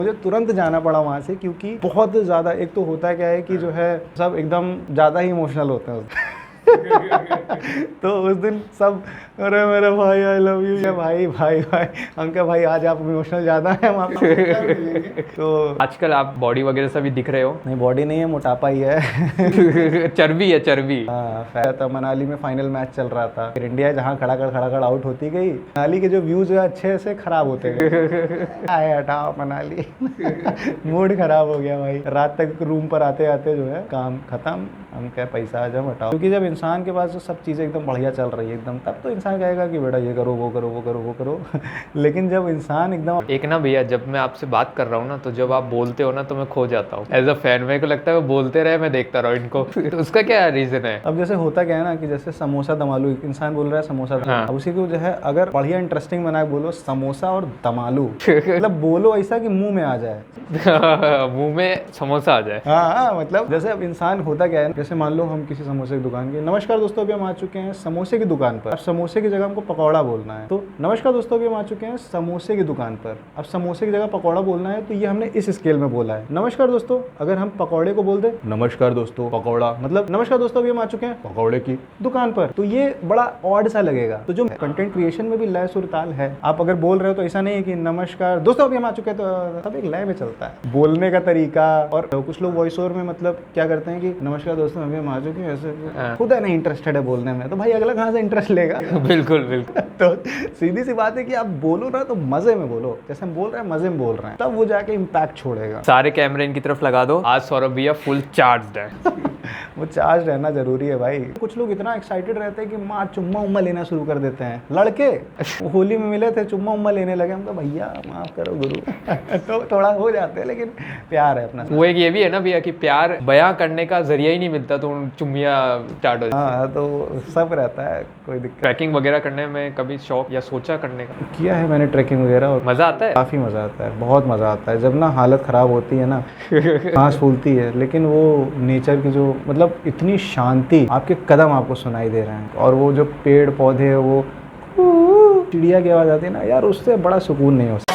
मुझे तुरंत जाना पड़ा वहाँ से, क्योंकि बहुत ज़्यादा, एक तो होता क्या है कि जो है सब एकदम ज़्यादा ही इमोशनल होते हैं तो उस दिन सब, अरे मेरे भाई आई लव यू, या भाई भाई भाई, हम क्या भाई आज आप इमोशनल ज़्यादा है वहाँ पे तो आजकल आप बॉडी वगैरह से भी दिख रहे हो। नहीं, बॉडी नहीं है, मोटापा ही है चर्बी है, चर्बी। हाँ, तो मनाली में फाइनल मैच चल रहा था, फिर इंडिया जहाँ खड़ा कर आउट होती गई, मनाली के जो व्यूज है अच्छे से खराब होते गए आए हटाओ मनाली मूड खराब हो गया भाई। रात तक रूम पर आते आते जो है काम खत्म, हम क्या पैसा आ जाओ हटाओ। क्योंकि जब इंसान के पास जो सब चीज़ें एकदम बढ़िया चल रही है एकदम, तब तो इंसान कहेगा कि बेटा ये करो वो करो वो करो वो करो लेकिन जब इंसान एकदम एक ना भैया, जब मैं आपसे बात कर रहा हूँ ना, तो जब आप बोलते हो ना तो मैं खो जाता हूँ एज अ फैन। मेरे को लगता है वो बोलते रहे, मैं देखता रहा इनको तो उसका क्या रीजन है? अब जैसे होता क्या है ना कि जैसे समोसा दमालू, इंसान बोल रहा है समोसा दमालू, हाँ। अब उसी को जो है अगर बढ़िया इंटरेस्टिंग बना के बोलो समोसा और दमालू मतलब बोलो ऐसा कि मुंह में आ जाए मुंह में समोसा आ जाए। हाँ, मतलब जैसे अब इंसान होता क्या है, जैसे मान लो हम किसी समोसे की दुकान के, नमस्कार दोस्तों अभी हम आ चुके हैं समोसे की दुकान पर। अब समोसे की जगह हमको पकौड़ा बोलना है, तो नमस्कार दोस्तों अभी हम आ चुके हैं समोसे की दुकान पर। अब समोसे की जगह पकौड़ा बोलना है, तो ये हमने इस स्केल में बोला है। नमस्कार दोस्तों, अगर हम पकौड़े को बोल दे नमस्कार दोस्तों पकौड़ा, मतलब नमस्कार दोस्तों अभी हम आ चुके हैं पकौड़े की दुकान पर, तो ये बड़ा ऑड सा लगेगा। तो जो कंटेंट क्रिएशन में भी लय सुर ताल है, आप अगर बोल रहे हो तो ऐसा नहीं है कि नमस्कार दोस्तों अभी हम आ चुके हैं, तो सब एक लय में चलता है बोलने का तरीका। और कुछ लोग वॉइस ओवर में मतलब क्या करते हैं कि नमस्कार दोस्तों अभी हम आ चुके हैं, ऐसे खुद है नहीं इंटरेस्टेड है बोलने में, तो भाई अगला कहाँ से इंटरेस्ट लेगा बिल्कुल बिल्कुल। तो सीधी सी बात है कि आप बोलो ना तो मजे में बोलो, जैसे हम बोल रहे हैं मजे में बोल रहे हैं, तब वो जाके इम्पैक्ट छोड़ेगा। सारे कैमरे इनकी तरफ लगा दो, आज सौरभ भैया फुल चार्ज्ड है। वो चार्ज रहना जरूरी है भाई। कुछ लोग इतना एक्साइटेड रहते हैं कि माँ चुम्मा उम्मा लेना शुरू कर देते हैं। लड़के होली में मिले थे, चुम्मा उम्मा लेने लगे, हम तो भैया माफ करो गुरु तो थोड़ा हो जाते हैं, लेकिन प्यार है अपना। वो एक ये भी है ना भैया कि प्यार बयां करने का जरिया ही नहीं मिलता, तो चुम्मिया स्टार्ट हो जाती है। हाँ, तो सब रहता है, कोई दिक्कत। ट्रैकिंग वगैरह करने में कभी शौक या सोचा करने का? किया है मैंने ट्रैकिंग वगैरह, और मजा आता है? काफ़ी मज़ा आता है, बहुत मज़ा आता है। जब ना हालत ख़राब होती है ना सांस फूलती है, लेकिन वो नेचर की जो मतलब इतनी शांति, आपके कदम आपको सुनाई दे रहे हैं, और वो जो पेड़ पौधे है, वो चिड़िया की आवाज़ आती है ना यार, उससे बड़ा सुकून नहीं हो सकता।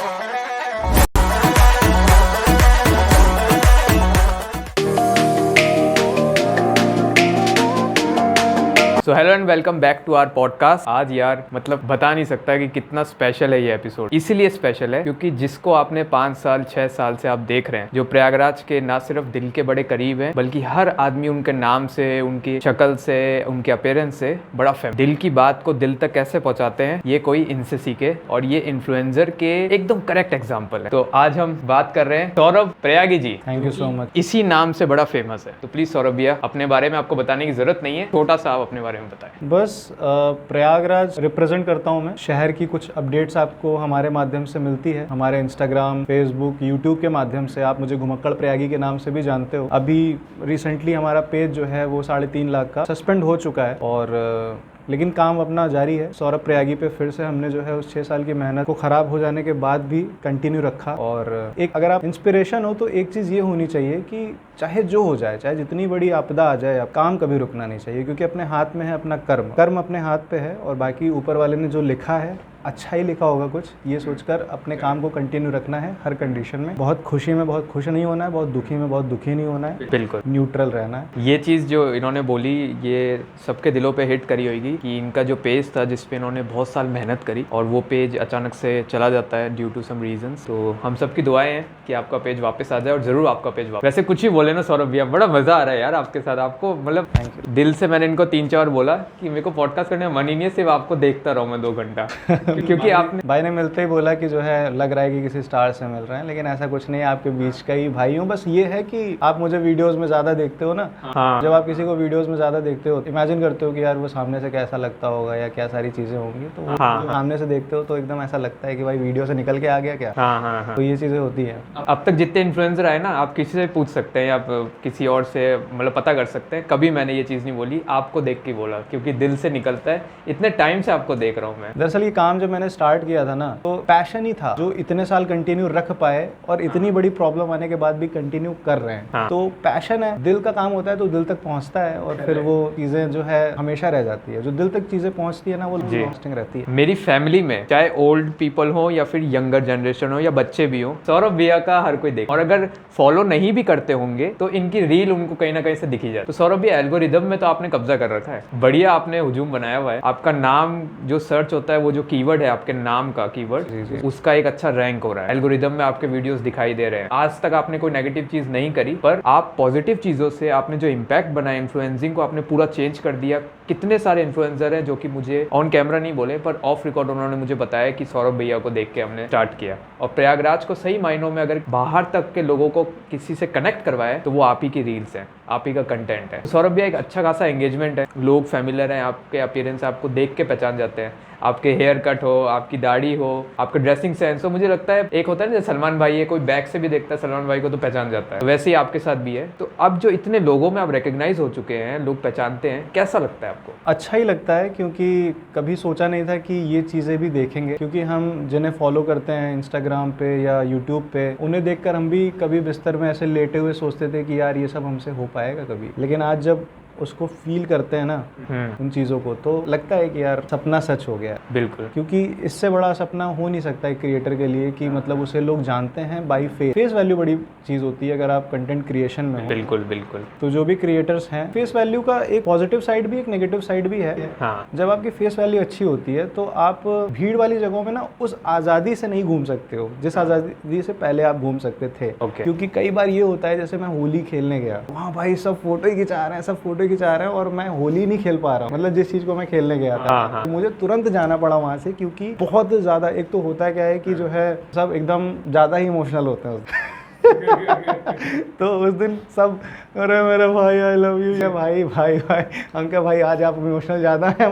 So hello and welcome back to our podcast. आज यार मतलब बता नहीं सकता कि कितना स्पेशल है ये एपिसोड। इसीलिए स्पेशल है क्योंकि जिसको आपने 5 साल 6 साल से आप देख रहे हैं, जो प्रयागराज के ना सिर्फ दिल के बड़े करीब हैं, बल्कि हर आदमी उनके नाम से, उनकी शक्ल से, उनके अपीयरेंस से बड़ा दिल की बात को दिल तक कैसे पहुंचाते हैं, ये कोई इनसे सीखे, और ये इन्फ्लुएंसर के एकदम करेक्ट एग्जाम्पल है। तो आज हम बात कर रहे हैं Saurabh Prayagi ji. Thank you so much. इसी नाम से बड़ा फेमस है, तो प्लीज सौरभ भैया अपने बारे में आपको बताने की जरूरत नहीं है, छोटा सा आप अपने बारे में बताएं। बस प्रयागराज रिप्रेजेंट करता हूँ मैं। शहर की कुछ अपडेट्स आपको हमारे माध्यम से मिलती है, हमारे इंस्टाग्राम, फेसबुक, यूट्यूब के माध्यम से। आप मुझे घुमक्कड़ प्रयागी के नाम से भी जानते हो। अभी रिसेंटली हमारा पेज जो है वो 3.5 लाख का सस्पेंड हो चुका है, और लेकिन काम अपना जारी है। सौरभ प्रयागी पे फिर से हमने जो है उस 6 साल की मेहनत को खराब हो जाने के बाद भी कंटिन्यू रखा। और एक अगर आप इंस्पिरेशन हो तो एक चीज़ ये होनी चाहिए कि चाहे जो हो जाए, चाहे जितनी बड़ी आपदा आ जाए, आप काम कभी रुकना नहीं चाहिए, क्योंकि अपने हाथ में है अपना कर्म। कर्म अपने हाथ पे है, और बाकी ऊपर वाले ने जो लिखा है अच्छा ही लिखा होगा कुछ, ये सोचकर अपने काम को कंटिन्यू रखना है हर कंडीशन में। बहुत खुशी में बहुत खुश नहीं होना है, बहुत दुखी में बहुत दुखी नहीं होना है, बिल्कुल न्यूट्रल रहना है। ये चीज़ जो इन्होंने बोली ये सबके दिलों पे हिट करी होगी कि इनका जो पेज था जिस पे इन्होंने बहुत साल मेहनत करी, और वो पेज अचानक से चला जाता है ड्यू टू सम रीजंस। तो हम सबकी दुआएं हैं कि आपका पेज वापस आ जाए, और जरूर आपका पेज वापस। वैसे कुछ ही बोले ना सौरभ भैया, बड़ा मजा आ रहा है यार आपके साथ। आपको मतलब दिल से मैंने इनको 3-4 बार बोला कि मेरे को पॉडकास्ट करने में मन ही नहीं है, सिर्फ आपको देखता रहूं मैं 2 घंटा क्योंकि आपने भाई ने मिलते ही बोला कि जो है लग रहा है कि किसी स्टार से मिल रहे हैं, लेकिन ऐसा कुछ नहीं है, आपके बीच का ही भाई हूँ। बस ये है कि आप मुझे वीडियोस में ज़्यादा देखते हो ना। हाँ। जब आप किसी को वीडियोस में ज़्यादा देखते हो, इमेजिन करते हो कि यार वो सामने से कैसा लगता होगा या क्या सारी चीज़ें होंगी, तो वो सामने से देखते हो तो एकदम ऐसा लगता है कि भाई वीडियो से निकल के आ गया क्या। हाँ। तो ये चीज़ें होती हैं। अब तक जितने इन्फ्लुएंसर आए ना, आप किसी से पूछ सकते हैं, आप किसी और से मतलब पता कर सकते हैं, कभी मैंने ये चीज़ नहीं बोली, आपको देख के बोला, क्योंकि दिल से निकलता है। इतने टाइम से आपको देख रहा हूँ मैं। दरअसल ये काम जब मैंने स्टार्ट किया था ना, तो पैशन ही था जो इतने साल कंटिन्यू रख पाए और इतनी बड़ी प्रॉब्लम आने के बाद भी कंटिन्यू कर रहे हैं। हाँ। तो पैशन है, दिल का काम होता है तो दिल तक पहुंचता है और फिर वो चीजें जो है हमेशा रह जाती है। जो दिल तक चीजें पहुंचती है ना, वो लास्टिंग रहती है। मेरी फैमिली में चाहे ओल्ड पीपल हो या फिर यंगर जनरेशन हो या बच्चे भी हो, सौरभ भैया का हर कोई देख, और अगर फॉलो नहीं भी करते होंगे तो इनकी रील उनको कहीं ना कहीं से दिखी जाए। तो सौरभ भैया, एल्गोरिदम में तो आपने कब्जा कर रखा है, बढ़िया आपने हुजूम बनाया हुआ है। आपका नाम जो सर्च होता है, वो जो कीवर्ड है आपके नाम का कीवर्ड, उसका एक अच्छा रैंक हो रहा है एल्गोरिदम में, आपके वीडियोस दिखाई दे रहे हैं। आज तक आपने कोई नेगेटिव चीज नहीं करी, पर आप पॉजिटिव चीजों से आपने जो इम्पैक्ट बनाया, इन्फ्लुएंसिंग को आपने पूरा चेंज कर दिया। कितने सारे इन्फ्लुएंसर हैं जो कि मुझे ऑन कैमरा नहीं बोले, पर ऑफ रिकॉर्ड उन्होंने मुझे बताया कि सौरभ भैया को देख के हमने स्टार्ट किया। और प्रयागराज को सही मायनों में अगर बाहर तक के लोगों को किसी से कनेक्ट करवाए तो वो आप ही की रील्स हैं, आप ही का कंटेंट है। सौरभ भैया, एक अच्छा खासा एंगेजमेंट है, लोग फैमिलियर हैं, आपके अपीयरेंस आपको देख के पहचान जाते हैं। आपके हेयर कट हो, आपकी दाढ़ी हो, आपका ड्रेसिंग सेंस हो, मुझे लगता है एक होता है ना, जैसे सलमान भाई है, कोई बैक से भी देखता है सलमान भाई को तो पहचान जाता है, वैसे ही आपके साथ भी है। तो अब जो इतने लोगों में आप रिकग्नाइज हो चुके हैं, लोग पहचानते हैं, कैसा लगता है आपको? अच्छा ही लगता है, क्योंकि कभी सोचा नहीं था कि ये चीज़ें भी देखेंगे। क्योंकि हम जिन्हें फॉलो करते हैं इंस्टाग्राम पे या यूट्यूब पे, उन्हें देखकर हम भी कभी बिस्तर में ऐसे लेटे हुए सोचते थे कि यार ये सब हमसे हो पाएगा कभी। लेकिन आज जब उसको फील करते हैं ना उन चीज़ों को, तो लगता है कि यार सपना सच हो गया। बिल्कुल, क्योंकि इससे बड़ा सपना हो नहीं सकता एक क्रिएटर के लिए कि मतलब उसे लोग जानते हैं बाई फेस वैल्यू बड़ी चीज़ होती है अगर आप कंटेंट क्रिएशन में हो। बिल्कुल बिल्कुल। तो जो भी क्रिएटर्स हैं, फेस वैल्यू का एक पॉजिटिव साइड भी, एक नेगेटिव साइड भी है। हाँ। जब आपकी फेस वैल्यू अच्छी होती है तो आप भीड़ वाली जगहों में ना उस आज़ादी से नहीं घूम सकते हो जिस आज़ादी से पहले आप घूम सकते थे। क्योंकि कई बार ये होता है, जैसे मैं होली खेलने गया, वहाँ भाई सब फोटो ही खिंचा रहे हैं, सब फोटो खिंचा रहे हैं और मैं होली नहीं खेल पा रहा हूँ, मतलब जिस चीज को मैं खेलने गया था। तो मुझे तुरंत जाना पड़ा वहां से, क्योंकि बहुत ज्यादा, एक तो होता है क्या है कि जो है सब एकदम ज्यादा ही इमोशनल होते हैं तो उस दिन सब, अरे मेरे भाई आई लव यू, या भाई भाई भाई अंकल भाई आज आप इमोशनल ज्यादा है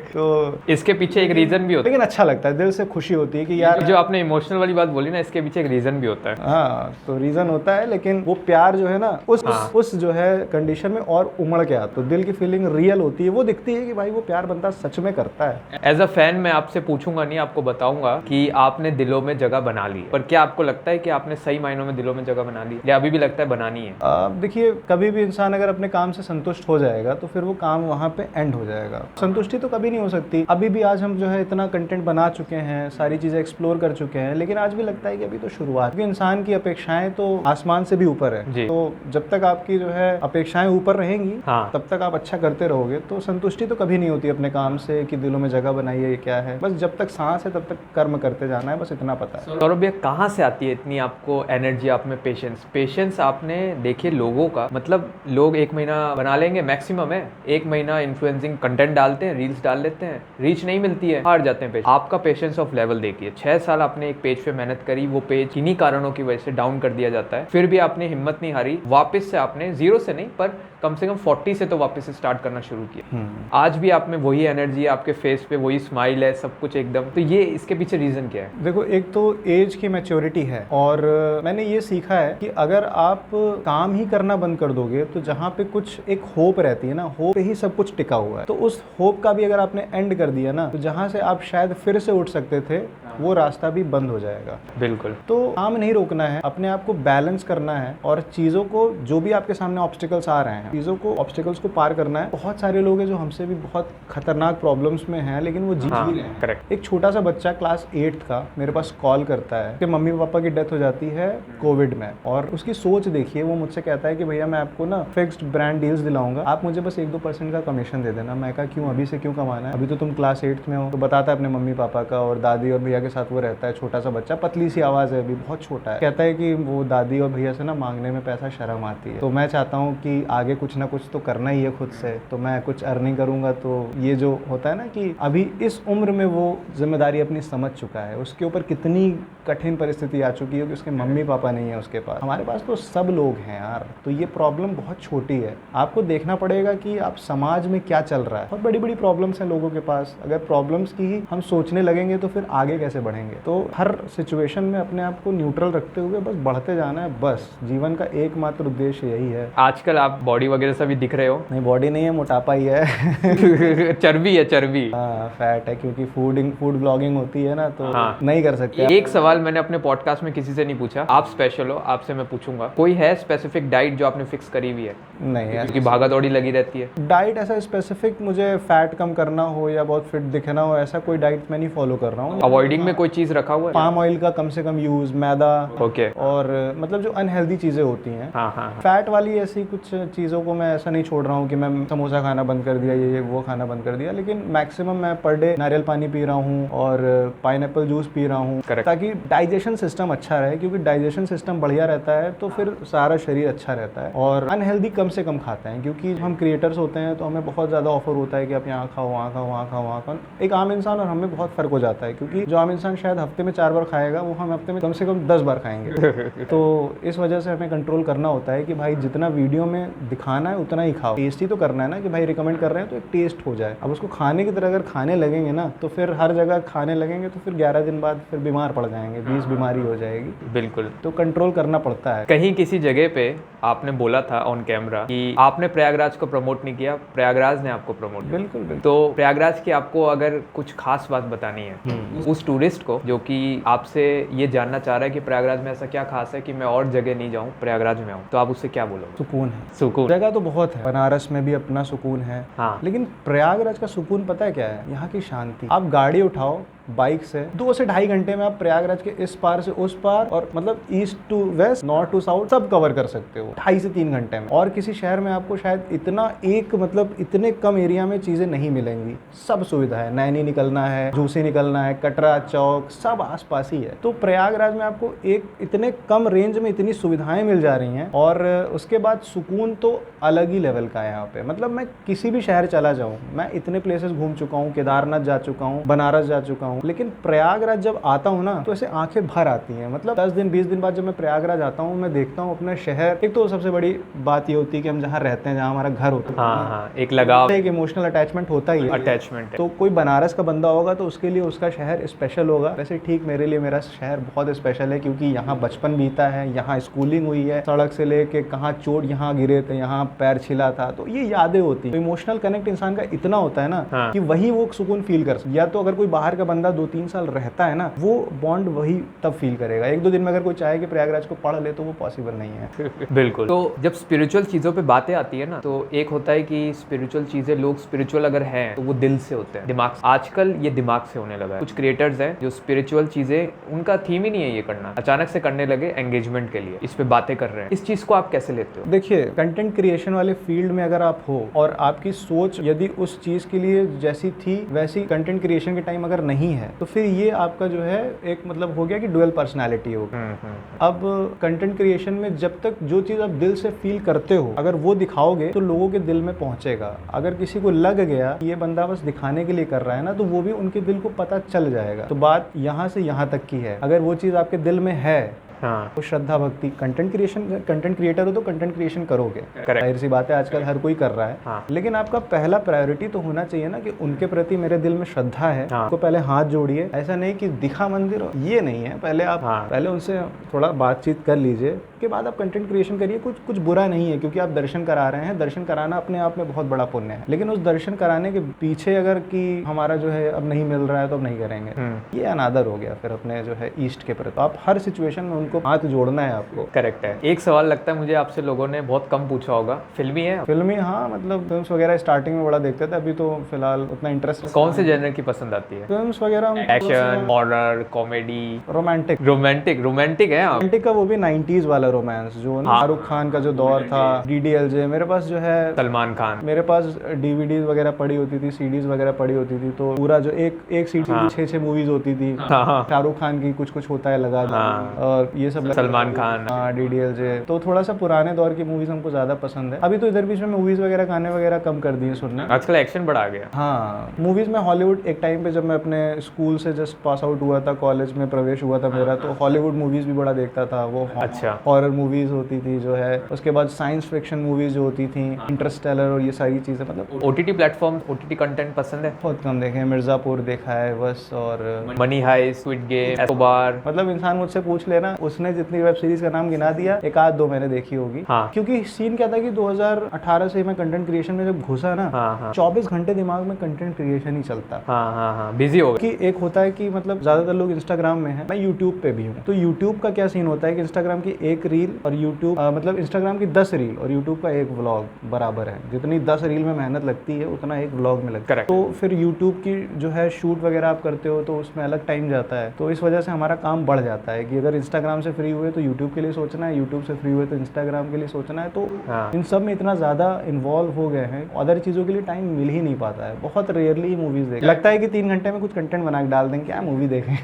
तो इसके पीछे एक रीजन भी होता है, लेकिन अच्छा लगता है, दिल से खुशी होती है कि यार जो आपने इमोशनल वाली बात बोली ना, इसके पीछे एक रीजन भी होता है। हाँ, तो रीजन होता है, लेकिन वो प्यार जो है ना उस जो है कंडीशन में और उमड़ के आता, तो दिल की फीलिंग रियल होती है, वो दिखती है कि भाई वो प्यार बंदा सच में करता है। एज अ फैन मैं आपसे पूछूंगा नहीं, आपको बताऊंगा कि आपने दिलों में जगह बना ली, पर क्या आपको लगता है कि आपने सही मायनों में दिलों में जगह बना ली, या अभी भी लगता है बनानी है? देखिए, कभी भी इंसान अगर अपने काम से संतुष्ट हो जाएगा तो फिर वो काम वहाँ पे एंड हो जाएगा। संतुष्टि तो कभी नहीं हो सकती। अभी भी आज हम जो है इतना कंटेंट बना चुके हैं, सारी चीजें एक्सप्लोर कर चुके हैं, लेकिन आज भी लगता है कि अभी तो शुरुआत, क्योंकि इंसान की अपेक्षाएं तो आसमान से भी ऊपर है। तो जब तक आपकी जो है अपेक्षाएं ऊपर रहेंगी, तब तक आप अच्छा करते रहोगे। तो संतुष्टि तो कभी नहीं होती अपने काम से कि दिलों में जगह बनाई है, ये क्या है। बस जब तक सांस है तब तक कर्म करते जाना है, बस इतना पता है। सौरभ भैया, कहाँ से आती है इतनी आपको एनर्जी, आप में पेशेंस आपने देखिए लोगों का, मतलब लोग 1 महीना बना लेंगे मैक्सिमम है, 1 महीना इन्फ्लुएंसिंग कंटेंट डालते हैं, रील्स डाल लेते हैं, रीच नहीं मिलती है, हार जाते हैं। आपका पेशेंस ऑफ लेवल देखिए, 6 साल आपने एक पेज पे मेहनत करी, वो पेज किन्हीं कारणों की वजह से डाउन कर दिया जाता है, फिर भी आपने हिम्मत नहीं हारी, वापस से आपने 0 से नहीं पर कम से कम 40 से तो वापस से स्टार्ट करना शुरू किया। आज भी आप में वही एनर्जी है, आपके फेस पे वही स्माइल है, सब कुछ एकदम। तो ये इसके पीछे रीजन क्या है? देखो, एक तो एज की मैच्योरिटी है, और मैंने ये सीखा है कि अगर आप काम ही करना बंद कर दोगे तो जहाँ पे कुछ एक होप रहती है ना, होप पे ही सब कुछ टिका हुआ है, तो उस होप का भी अगर आपने एंड कर दिया ना, तो जहाँ से आप शायद फिर से उठ सकते थे, वो रास्ता भी बंद हो जाएगा। बिल्कुल। तो काम नहीं रोकना है, अपने आप को बैलेंस करना है, और चीज़ों को, जो भी आपके सामने ऑब्स्टिकल्स आ रहे हैं, चीज़ों को, ऑब्स्टिकल्स को पार करना है। बहुत सारे लोग हैं जो हमसे भी बहुत खतरनाक प्रॉब्लम्स में हैं, लेकिन वो जी रहे हैं। करेक्ट। एक छोटा सा बच्चा क्लास 8th का मेरे पास कॉल करता है कि मम्मी पापा की डेथ हो जाती है कोविड में, और उसकी सोच देखिए, वो मुझसे कहता है कि भैया मैं आपको ना फिक्स्ड ब्रांड डील्स दिलाऊंगा, आप मुझे बस 1-2% का कमीशन दे देना। मैं कहा क्यों, अभी से क्यों कमाना है, अभी तो तुम क्लास 8th में हो। तो बताता है अपने मम्मी पापा का, और दादी और भैया के साथ वो रहता है। छोटा सा बच्चा, पतली सी आवाज़ है, अभी बहुत छोटा है। कहता है कि वो दादी और भैया से ना मांगने में पैसा शर्म आती है, तो मैं चाहता हूँ कि आगे कुछ ना कुछ तो करना ही है खुद से, तो मैं कुछ अर्निंग करूँगा। तो ये जो होता है ना कि अभी इस उम्र में वो जिम्मेदारी अपनी समझ चुका है, उसके ऊपर कितनी कठिन परिस्थिति आ चुकी है कि उसके मम्मी पापा नहीं है उसके पास। हमारे पास तो सब लोग हैं यार, तो ये प्रॉब्लम बहुत छोटी है। आपको देखना पड़ेगा कि आप समाज में क्या चल रहा है। बहुत बड़ी बड़ी प्रॉब्लम्स हैं लोगों के पास, अगर प्रॉब्लम्स की ही हम सोचने लगेंगे तो फिर आगे कैसे बढ़ेंगे। तो हर सिचुएशन में अपने आप को न्यूट्रल रखते हुए बस बढ़ते जाना है, बस जीवन का एकमात्र उद्देश्य यही है। आजकल आप बॉडी बॉडी वगैरह से भी दिख रहे हो। नहीं, बॉडी नहीं है, मोटापा ही है। चर्बी है, चर्बी। हाँ, फैट है, क्योंकि फूड ब्लॉगिंग होती है ना, तो हाँ। नहीं कर सकते। एक सवाल मैंने अपने पॉडकास्ट में किसी से नहीं पूछा, आप स्पेशल हो, आपसे मैं पूछूंगा, कोई है स्पेसिफिक डाइट जो आपने फिक्स करी हुई है? नहीं है, क्योंकि भागा दौड़ी लगी रहती है। डाइट ऐसा स्पेसिफिक मुझे फैट कम करना हो या बहुत फिट दिखना हो, ऐसा कोई डाइट मैं नहीं फॉलो कर रहा हूँ। अवॉइडिंग में कोई चीज रखा हुआ है? पाम ऑयल का कम से कम यूज, मैदा, ओके। और मतलब जो अनहेल्दी चीजें होती हैं, हाँ हाँ। फैट वाली ऐसी कुछ चीज़ों को मैं ऐसा नहीं छोड़ रहा हूँ कि मैं समोसा खाना बंद कर दिया, ये वो खाना बंद कर दिया, लेकिन मैक्सिमम मैं पर डे नारियल पानी पी रहा हूँ और पाइनएप्पल जूस पी रहा हूँ, ताकि डाइजेशन सिस्टम अच्छा रहे, क्योंकि डाइजेशन सिस्टम बढ़िया रहता है तो फिर सारा शरीर अच्छा रहता है। और अनहेल्दी कम से कम खाते हैं, क्योंकि हम क्रिएटर्स होते हैं तो हमें बहुत ज़्यादा ऑफर होता है कि आप यहाँ खाओ, वहाँ खाओ, वहाँ खाओ, वहाँ खाओ। एक आम इंसान और हमें बहुत फर्क हो जाता है, क्योंकि जो आम इंसान शायद हफ्ते में 4 बार खाएगा, वो हम हफ्ते में कम से कम 10 बार खाएंगे। तो इस वजह से हमें कंट्रोल करना होता है कि भाई जितना वीडियो में दिखाना है उतना ही खाओ। टेस्टी तो करना है ना, कि भाई रिकमेंड कर रहे हैं तो एक टेस्ट हो जाए। अब उसको खाने की तरह अगर खाने लगेंगे ना, तो फिर हर जगह खाने लगेंगे तो फिर 11 दिन बाद फिर बीमार पड़ जाएंगे, 20 बीमारी हो जाएगी। बिल्कुल। तो कंट्रोल करना पड़ता है। कहीं किसी जगह पे आपने बोला था ऑन कैमरा कि आपने प्रयागराज को प्रमोट नहीं किया, प्रयागराज ने आपको प्रमोट किया। बिल्कुल बिल्कुल। तो प्रयागराज की आपको अगर कुछ खास बात बतानी है उस टूरिस्ट को जो कि आपसे ये जानना चाह रहा है कि प्रयागराज में ऐसा क्या खास है कि मैं और जगह नहीं जाऊँ, प्रयागराज में आऊँ, तो आप उससे क्या बोलोगे? सुकून है। सुकून। जगह तो बहुत है, बनारस में भी अपना सुकून है। हाँ। लेकिन प्रयागराज का सुकून पता है क्या है? यहाँ की शांति। आप गाड़ी उठाओ बाइक से 2 से ढाई घंटे में आप प्रयागराज के इस पार से उस पार, और मतलब east to west, north to south सब कवर कर सकते हो 2.5 से 3 घंटे में। और किसी शहर में आपको शायद इतना इतने कम एरिया में चीजें नहीं मिलेंगी। सब सुविधा है, नैनी निकलना है, झूसी निकलना है, कटरा चौक सब आसपास ही है। तो प्रयागराज में आपको एक इतने कम रेंज में इतनी सुविधाएं मिल जा रही हैं, और उसके बाद सुकून तो अलग ही लेवल का है यहाँ पे। मतलब मैं किसी भी शहर चला जाऊँ, मैं इतने प्लेसेस घूम चुका हूँ, केदारनाथ जा चुका हूँ, बनारस जा चुका हूँ, लेकिन प्रयागराज जब आता हूँ ना तो ऐसे आंखें भर आती हैं। मतलब 10 दिन 20 दिन बाद जब मैं प्रयागराज आता हूँ, मैं देखता हूँ अपना शहर। एक तो सबसे बड़ी बात ये होती है कि हम जहाँ रहते हैं, जहाँ हमारा घर होता है, हाँ हाँ, एक लगाव, एक इमोशनल अटैचमेंट होता ही है। अटैचमेंट है। तो कोई बनारस का बंदा होगा तो उसके लिए उसका शहर स्पेशल होगा। वैसे ठीक मेरे लिए मेरा शहर बहुत स्पेशल है, क्योंकि यहाँ बचपन बीता है, यहाँ स्कूलिंग हुई है, सड़क से लेके कहाँ चोट यहाँ गिरे थे, यहाँ पैर छिला था, तो ये यादें होती है। इमोशनल कनेक्ट इंसान का इतना होता है ना, कि वही वो सुकून फील कर सकता है। या तो अगर कोई बाहर का बंदा 2-3 साल रहता है ना, वो बॉन्ड वही तब फील करेगा। 1-2 दिन में अगर कोई चाहे कि प्रयागराज को पढ़ ले तो वो पॉसिबल नहीं है। बिल्कुल। तो जब स्पिरिचुअल चीजों पे बातें आती है ना, तो एक होता है कि स्पिरिचुअल चीजें, लोग स्पिरिचुअल अगर हैं तो वो दिल से होते हैं, दिमाग से। आजकल ये दिमाग से होने लगा है। कुछ क्रिएटर्स हैं जो स्पिरिचुअल चीजें, उनका थीम ही नहीं है ये करना, अचानक से करने लगे एंगेजमेंट के लिए, इस पे बातें कर रहे हैं। इस चीज को आप कैसे लेते हो? देखिए, कंटेंट क्रिएशन वाले फील्ड में अगर आप हो और आपकी सोच यदि उस चीज के लिए जैसी थी वैसी कंटेंट क्रिएशन के टाइम अगर नहीं है, तो फिर ये आपका जो है एक मतलब हो गया कि डुअल पर्सनालिटी हो गई। अब कंटेंट क्रिएशन में जब तक जो चीज आप दिल से फील करते हो, अगर वो दिखाओगे तो लोगों के दिल में पहुंचेगा। अगर किसी को लग गया कि ये बंदा बस दिखाने के लिए कर रहा है ना, तो वो भी उनके दिल को पता चल जाएगा। तो बात यहाँ से यहाँ तक की है। अगर वो चीज आपके दिल में है, हाँ। तो श्रद्धा भक्ति, कंटेंट क्रिएटर हो तो कंटेंट क्रिएशन करोगे, जाहिर सी बात है, आजकल हर कोई कर रहा है। हाँ। लेकिन आपका पहला प्रायोरिटी तो होना चाहिए ना कि उनके प्रति मेरे दिल में श्रद्धा है। हाँ। तो पहले हाथ जोड़िए, ऐसा नहीं कि दिखा मंदिर, ये नहीं है। पहले आप पहले उनसे थोड़ा बातचीत कर लीजिए, के बाद आप कंटेंट क्रिएशन करिए। कुछ बुरा नहीं है, क्योंकि आप दर्शन करा रहे हैं। दर्शन कराना अपने आप में बहुत बड़ा पुण्य है, लेकिन उस दर्शन कराने के पीछे अगर कि हमारा जो है अब नहीं मिल रहा है तो अब नहीं करेंगे, ये अनादर हो गया फिर अपने जो है ईस्ट के प्रति। तो आप हर सिचुएशन में उनको हाथ जोड़ना है आपको। करेक्ट है। एक सवाल लगता है मुझे आपसे लोगों ने बहुत कम पूछा होगा, फिल्मी है? फिल्मी, हाँ, मतलब फिल्म्स वगैरह स्टार्टिंग में बड़ा देखते थे, अभी तो फिलहाल उतना इंटरेस्ट। कौन से जेनर की पसंद आती है? फिल्म्स वगैरह action, horror, comedy, romantic. Romantic है। रोमांटिक का वो भी 90s वाला रोमांस, जो शाहरुख खान का जो दौर था, DDLJ। मेरे पास जो है सलमान खान, मेरे पास DVDs वगैरह पड़ी होती थी, CDs वगैरह पड़ी होती थी, तो पूरा जो एक सीडी की 6-6 मूवीज होती थी। शाहरुख खान की कुछ होता है लगा, और ये सब सलमान खान, DDLJ। तो थोड़ा सा पुराने दौर की मूवीज हमको ज्यादा पसंद है। अभी तो इधर बीच में मूवीज वगैरह, गाने वगैरह कम कर दिए सुनना। आजकल एक्शन बढ़ा गया। हाँ, मूवीज में हॉलीवुड एक टाइम पे जब मैं अपने मैं स्कूल से जस्ट पास आउट हुआ था, कॉलेज में प्रवेश हुआ था मेरा, तो हॉलीवुड मूवीज़ भी बड़ा देखता था। वो अच्छा। हॉरर मूवीज़ होती थी जो है, उसके बाद साइंस फिक्शन मूवीज़ जो होती थी, इंटरस्टेलर और ये सारी चीज़ें। मतलब OTT प्लेटफॉर्म, OTT कंटेंट पसंद है? बहुत कम देखे हैं, मिर्ज़ापुर देखा है बस, और money heist, squid game, Escobar. मतलब इंसान मुझसे पूछ लेना, उसने जितनी वेब सीरीज का नाम गिना दिया, एक आध दो मैंने देखी होगी। हाँ। क्योंकि सीन क्या था कि 2018 से मैं कंटेंट क्रिएशन में जब घुसा ना, हाँ। 24 घंटे दिमाग में कंटेंट क्रिएशन ही चलता। हाँ, बिजी हो गए। कि एक होता है कि मतलब ज्यादातर लोग इंस्टाग्राम में है, मैं यूट्यूब पे भी हूँ। तो यूट्यूब का क्या सीन होता है कि इंस्टाग्राम की एक रील और यूट्यूब मतलब इंस्टाग्राम की 10 रील और यूट्यूब का एक व्लॉग बराबर है। जितनी 10 रील में मेहनत लगती है उतना एक व्लॉग में लगता है। Correct. तो फिर यूट्यूब की जो है शूट वगैरह आप करते हो तो उसमें अलग टाइम जाता है, तो इस वजह से हमारा काम बढ़ जाता है कि अगर इंस्टाग्राम से फ्री हुए तो यूट्यूब के लिए सोचना है, यूट्यूब से फ्री हुए तो इंस्टाग्राम के लिए सोचना है। तो हाँ। इन सब में इतना ज़्यादा इन्वॉल्व हो गए हैं, अदर चीज़ों के लिए टाइम मिल ही नहीं पाता है। बहुत रेयरली मूवीज़ देख लगता है कि 3 घंटे में कुछ कंटेंट बना के डाल देंगे, क्या मूवी देखें।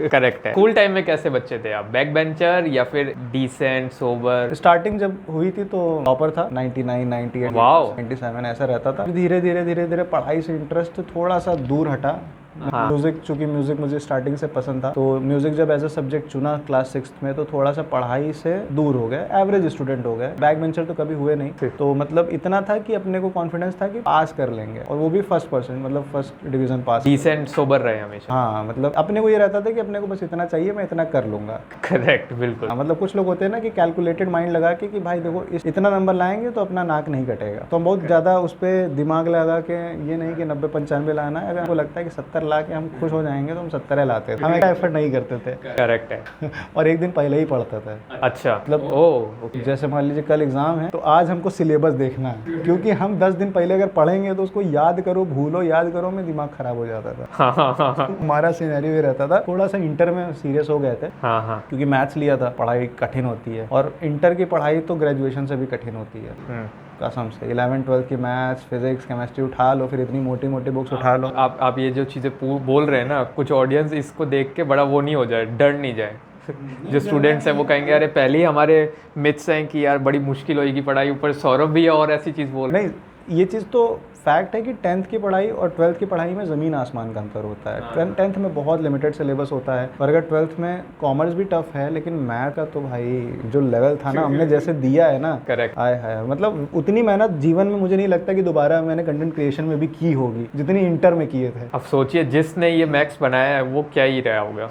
करेक्ट है। स्कूल टाइम में कैसे बच्चे थे आप? बैक बेंचर या फिर डिसेंट, सोबर? स्टार्टिंग जब हुई थी तो टॉपर था, 99, 98, वाओ। 97 ऐसा रहता था। धीरे धीरे पढ़ाई से इंटरेस्ट थोड़ा सा दूर हटा। हाँ। म्यूजिक, चूंकि म्यूजिक मुझे स्टार्टिंग से पसंद था, तो म्यूजिक जब एज अ सब्जेक्ट चुना क्लास 6 में तो थोड़ा सा पढ़ाई से दूर हो गए, एवरेज स्टूडेंट हो गए। बैक बेंचर तो कभी हुए नहीं, तो मतलब इतना था कि अपने को कॉन्फिडेंस था कि पास कर लेंगे, और वो भी फर्स्ट परसेंट, मतलब first division pass. Decent, sober रहे हमेशा। हाँ, मतलब अपने को ये रहता था कि अपने को बस इतना चाहिए, मैं इतना कर लूंगा। करेक्ट, बिल्कुल। हाँ, मतलब कुछ लोग होते हैं ना कि कैलकुलेटेड माइंड लगा के कि भाई देखो इतना नंबर लाएंगे तो अपना नाक नहीं कटेगा, तो हम बहुत ज़्यादा उस पर दिमाग लगा के, ये नहीं कि 90-95 लाना है, अगर हमको लगता है कि 70 ला के हम खुश हो जाएंगे तो हम 70 लाते थे, हम एक एफर्ट नहीं करते थे। करेक्ट है। और एक दिन पहले ही पढ़ता था। अच्छा, मतलब ओह, जैसे मान लीजिए कल एग्जाम है तो आज हमको सिलेबस देखना है, क्योंकि हम 10 दिन पहले अगर पढ़ेंगे तो उसको याद करो भूलो याद करो में दिमाग खराब हो जाता था। हाँ। हमारा सिनेरियो ये रहता था। थोड़ा सा इंटर में सीरियस हो गए थे, हाँ। क्योंकि मैथ्स लिया था, पढ़ाई कठिन होती है, और इंटर की पढ़ाई तो ग्रेजुएशन से भी कठिन होती है कसम से। 11-12 की मैथ्स, फिजिक्स, केमिस्ट्री उठा लो, फिर इतनी मोटी मोटी बुक्स उठा लो। आप ये जो चीज़ें बोल रहे हैं ना, कुछ ऑडियंस इसको देख के बड़ा वो नहीं हो जाए, डर नहीं जाए। जो स्टूडेंट्स हैं वो कहेंगे अरे पहले ही हमारे मिथ्स हैं कि यार बड़ी मुश्किल होगी पढ़ाई, ऊपर सौरभ भी है और ऐसी चीज़ बोल। नहीं, ये चीज़ तो फैक्ट है कि 10th की पढ़ाई और 12th की पढ़ाई में ज़मीन आसमान का अंतर होता है। 10th में बहुत लिमिटेड सिलेबस होता है, और अगर 12th में कॉमर्स भी टफ है, लेकिन मैथ का तो भाई जो लेवल था ना हमने जैसे दिया है ना, करेक्ट, आय हाय, मतलब उतनी मेहनत जीवन में मुझे नहीं लगता कि दोबारा मैंने कंटेंट क्रिएशन में भी की होगी जितनी इंटर में किए थे। अब सोचिए जिसने ये मैक्स बनाया है वो क्या ही रहा होगा।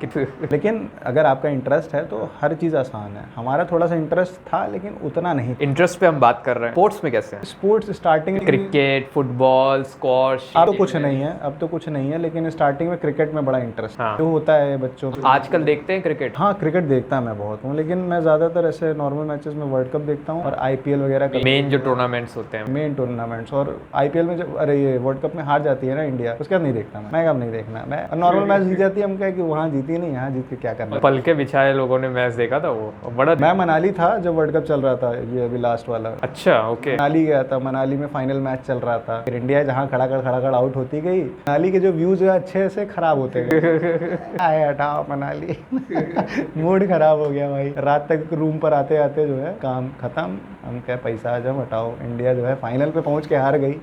लेकिन अगर आपका इंटरेस्ट है तो हर चीज़ आसान है। हमारा थोड़ा सा इंटरेस्ट था लेकिन उतना नहीं। इंटरेस्ट पे हम बात कर रहे हैं। स्पोर्ट्स में कैसे हैं? Sports starting cricket, football, squash? अब तो कुछ नहीं है, अब तो कुछ नहीं है, लेकिन स्टार्टिंग में क्रिकेट में बड़ा इंटरेस्ट जो होता है बच्चों को। आजकल देखते हैं क्रिकेट? हाँ, क्रिकेट देखता मैं बहुत हूँ, लेकिन मैं ज़्यादातर ऐसे नॉर्मल मैचेस में वर्ल्ड कप देखता हूँ और IPL वगैरह का, मेन जो टूर्नामेंट्स होते हैं, मेन टूर्नामेंट्स। और IPL में जब अरे ये वर्ल्ड कप में हार जाती है ना इंडिया, उसके बाद नहीं देखता मैं कब नहीं देखना। मैं नॉर्मल मैच जीत जाती है, हम क्या कि वहाँ जीती नहीं, यहाँ जीत के क्या करना। पल के बिछाए लोगों ने मैच देखा था वो बड़ा। मैं मनाली था जब वर्ल्ड कप चल रहा था, ये अभी लास्ट वाला। अच्छा, ओके। मनाली गया था, मनाली में फाइनल मैच चल रहा था, फिर इंडिया जहाँ खड़ा आउट होती गई, मनाली के जो व्यूज है अच्छे से खराब होते गए। आए हटाओ मनाली। मूड खराब हो गया भाई। रात तक रूम पर आते आते जो है काम खत्म। हम क्या पैसा आ जाओ हटाओ, इंडिया जो है फाइनल पे पहुंच के हार गई।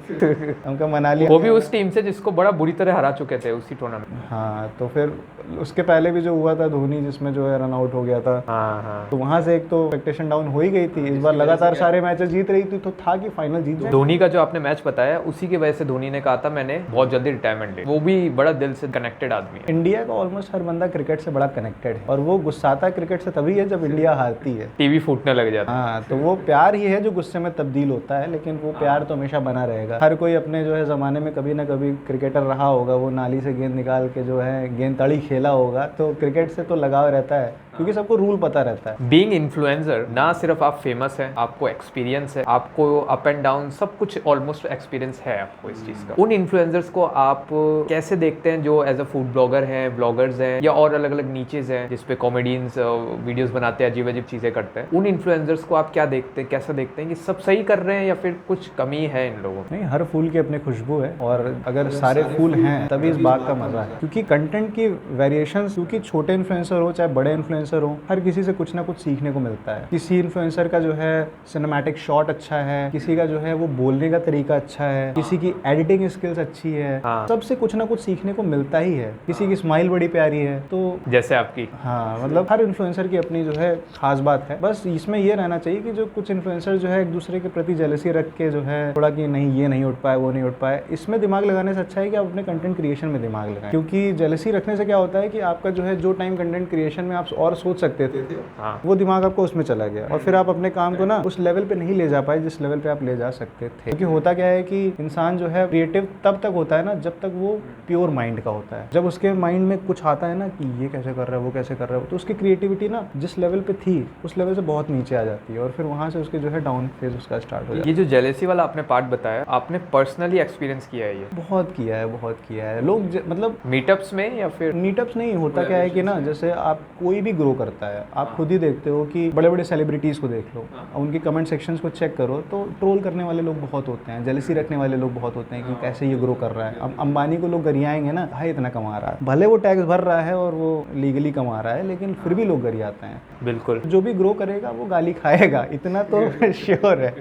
हम क्या मनाली, वो भी उस टीम से जिसको बड़ा बुरी तरह हरा चुके थे उसी टूर्नामेंट में। हाँ, तो फिर उसके पहले भी जो हुआ था धोनी जिसमें जो है रन आउट हो गया था, हाँ। तो वहां से एक तो एक्सपेक्टेशन डाउन हो ही गई थी। इस बार लगातार सारे मैचेस जीत रही थी, तो था कि फाइनल जीत जाए। धोनी का जो आपने मैच बताया उसी की वजह से धोनी ने कहा था मैंने बहुत जल्दी रिटायरमेंट ले। वो भी बड़ा दिल से कनेक्टेड आदमी है। इंडिया का ऑलमोस्ट हर बंदा क्रिकेट से बड़ा कनेक्टेड है, और वो गुस्साता क्रिकेट से तभी है जब इंडिया हारती है, टीवी फूटने लग जाता है। हाँ, तो वो प्यार ही है जो गुस्से में तब्दील होता है, लेकिन वो प्यार तो हमेशा बना रहेगा। हर कोई अपने जो है ज़माने में कभी ना कभी क्रिकेटर रहा होगा, वो नाली से गेंद निकाल के जो है गेंद तड़ी खेला होगा, तो क्रिकेट से तो लगाव रहता है क्योंकि सबको रूल पता रहता है। बीइंग इन्फ्लुएंसर, ना सिर्फ आप फेमस हैं, आपको एक्सपीरियंस है, आपको अप एंड डाउन सब कुछ ऑलमोस्ट एक्सपीरियंस है आपको इस चीज़ का। उन इन्फ्लुएंसर्स को आप कैसे देखते हैं जो एज अ फूड ब्लॉगर हैं, ब्लॉगर्स हैं, या और अलग अलग नीचेज हैं जिसपे कॉमेडियंस वीडियोस बनाते हैं, अजीब अजीब चीज़ें करते हैं? उन इन्फ्लुएंसर्स को आप क्या देखते हैं, कैसा देखते हैं कि सब सही कर रहे हैं या फिर कुछ कमी है इन लोगों में? नहीं, हर फूल की अपनी खुशबू है, और अगर सारे फूल हैं तभी इस बात का मजा है, क्योंकि कंटेंट की वेरिएशंस, क्योंकि छोटे इन्फ्लुएंसर हो चाहे बड़े इन्फ्लुएंसर इन्फ्लुएंसर हो, हर किसी से कुछ ना कुछ सीखने को मिलता है। किसी इन्फ्लुएंसर का जो है सिनेमैटिक शॉट अच्छा है, किसी का जो है वो बोलने का तरीका अच्छा है, किसी की एडिटिंग स्किल्स अच्छी है, सबसे कुछ ना कुछ सीखने को मिलता ही है। किसी की स्माइल बड़ी प्यारी है, तो जैसे आपकी। हाँ, मतलब हर इन्फ्लुएंसर की अपनी जो है खास बात है। बस इसमें ये रहना चाहिए कि जो कुछ इन्फ्लुएंसर जो है एक दूसरे के प्रति जेलसी रख के जो है थोड़ा कि नहीं ये नहीं उठ पाए, वो नहीं उठ पाए, इसमें दिमाग लगाने से अच्छा है कि आप अपने कंटेंट क्रिएशन में दिमाग लगाएं। क्योंकि जेलसी रखने से क्या होता है कि आपका जो है जो टाइम कंटेंट क्रिएशन में आप और सोच सकते थे वो दिमाग आपको उसमें चला गया और फिर आप अपने काम को ना उस लेवल पे नहीं ले जा पाए जिस लेवल पे आप ले जा सकते थे। क्योंकि होता क्या है कि इंसान जो है क्रिएटिव तब तक होता है ना जब तक वो प्योर माइंड का होता है। जब उसके माइंड में कुछ आता है ना कि ये कैसे कर रहा है, वो कैसे कर रहा है, तो उसकी क्रिएटिविटी ना जिस लेवल पे थी उस लेवल से बहुत नीचे आ जाती है और फिर वहाँ से उसके जो है डाउन फेज उसका स्टार्ट हो जाता है। ये जो जेलेसी वाला आपने पार्ट बताया, आपने पर्सनली एक्सपीरियंस किया है ये? बहुत किया है, बहुत किया है। लोग मतलब मीटअप्स में या फिर? मीटअप्स नहीं, होता क्या है कि ना जैसे आप कोई भी ग्रो करता है, आप खुद ही देखते हो कि बड़े बड़े सेलिब्रिटीज़ को देख लो, उनके कमेंट सेक्शंस को चेक करो तो ट्रोल करने वाले लोग बहुत होते हैं, जेलसी रखने वाले लोग बहुत होते हैं कि कैसे ये ग्रो कर रहा है। अब अंबानी को लोग गरियाएंगे ना, भाई इतना कमा रहा है, भले वो टैक्स भर रहा है और वो लीगली कमा रहा है, लेकिन फिर भी लोग गरियाते हैं। बिल्कुल, जो भी ग्रो करेगा वो गाली खाएगा, इतना तो श्योर है।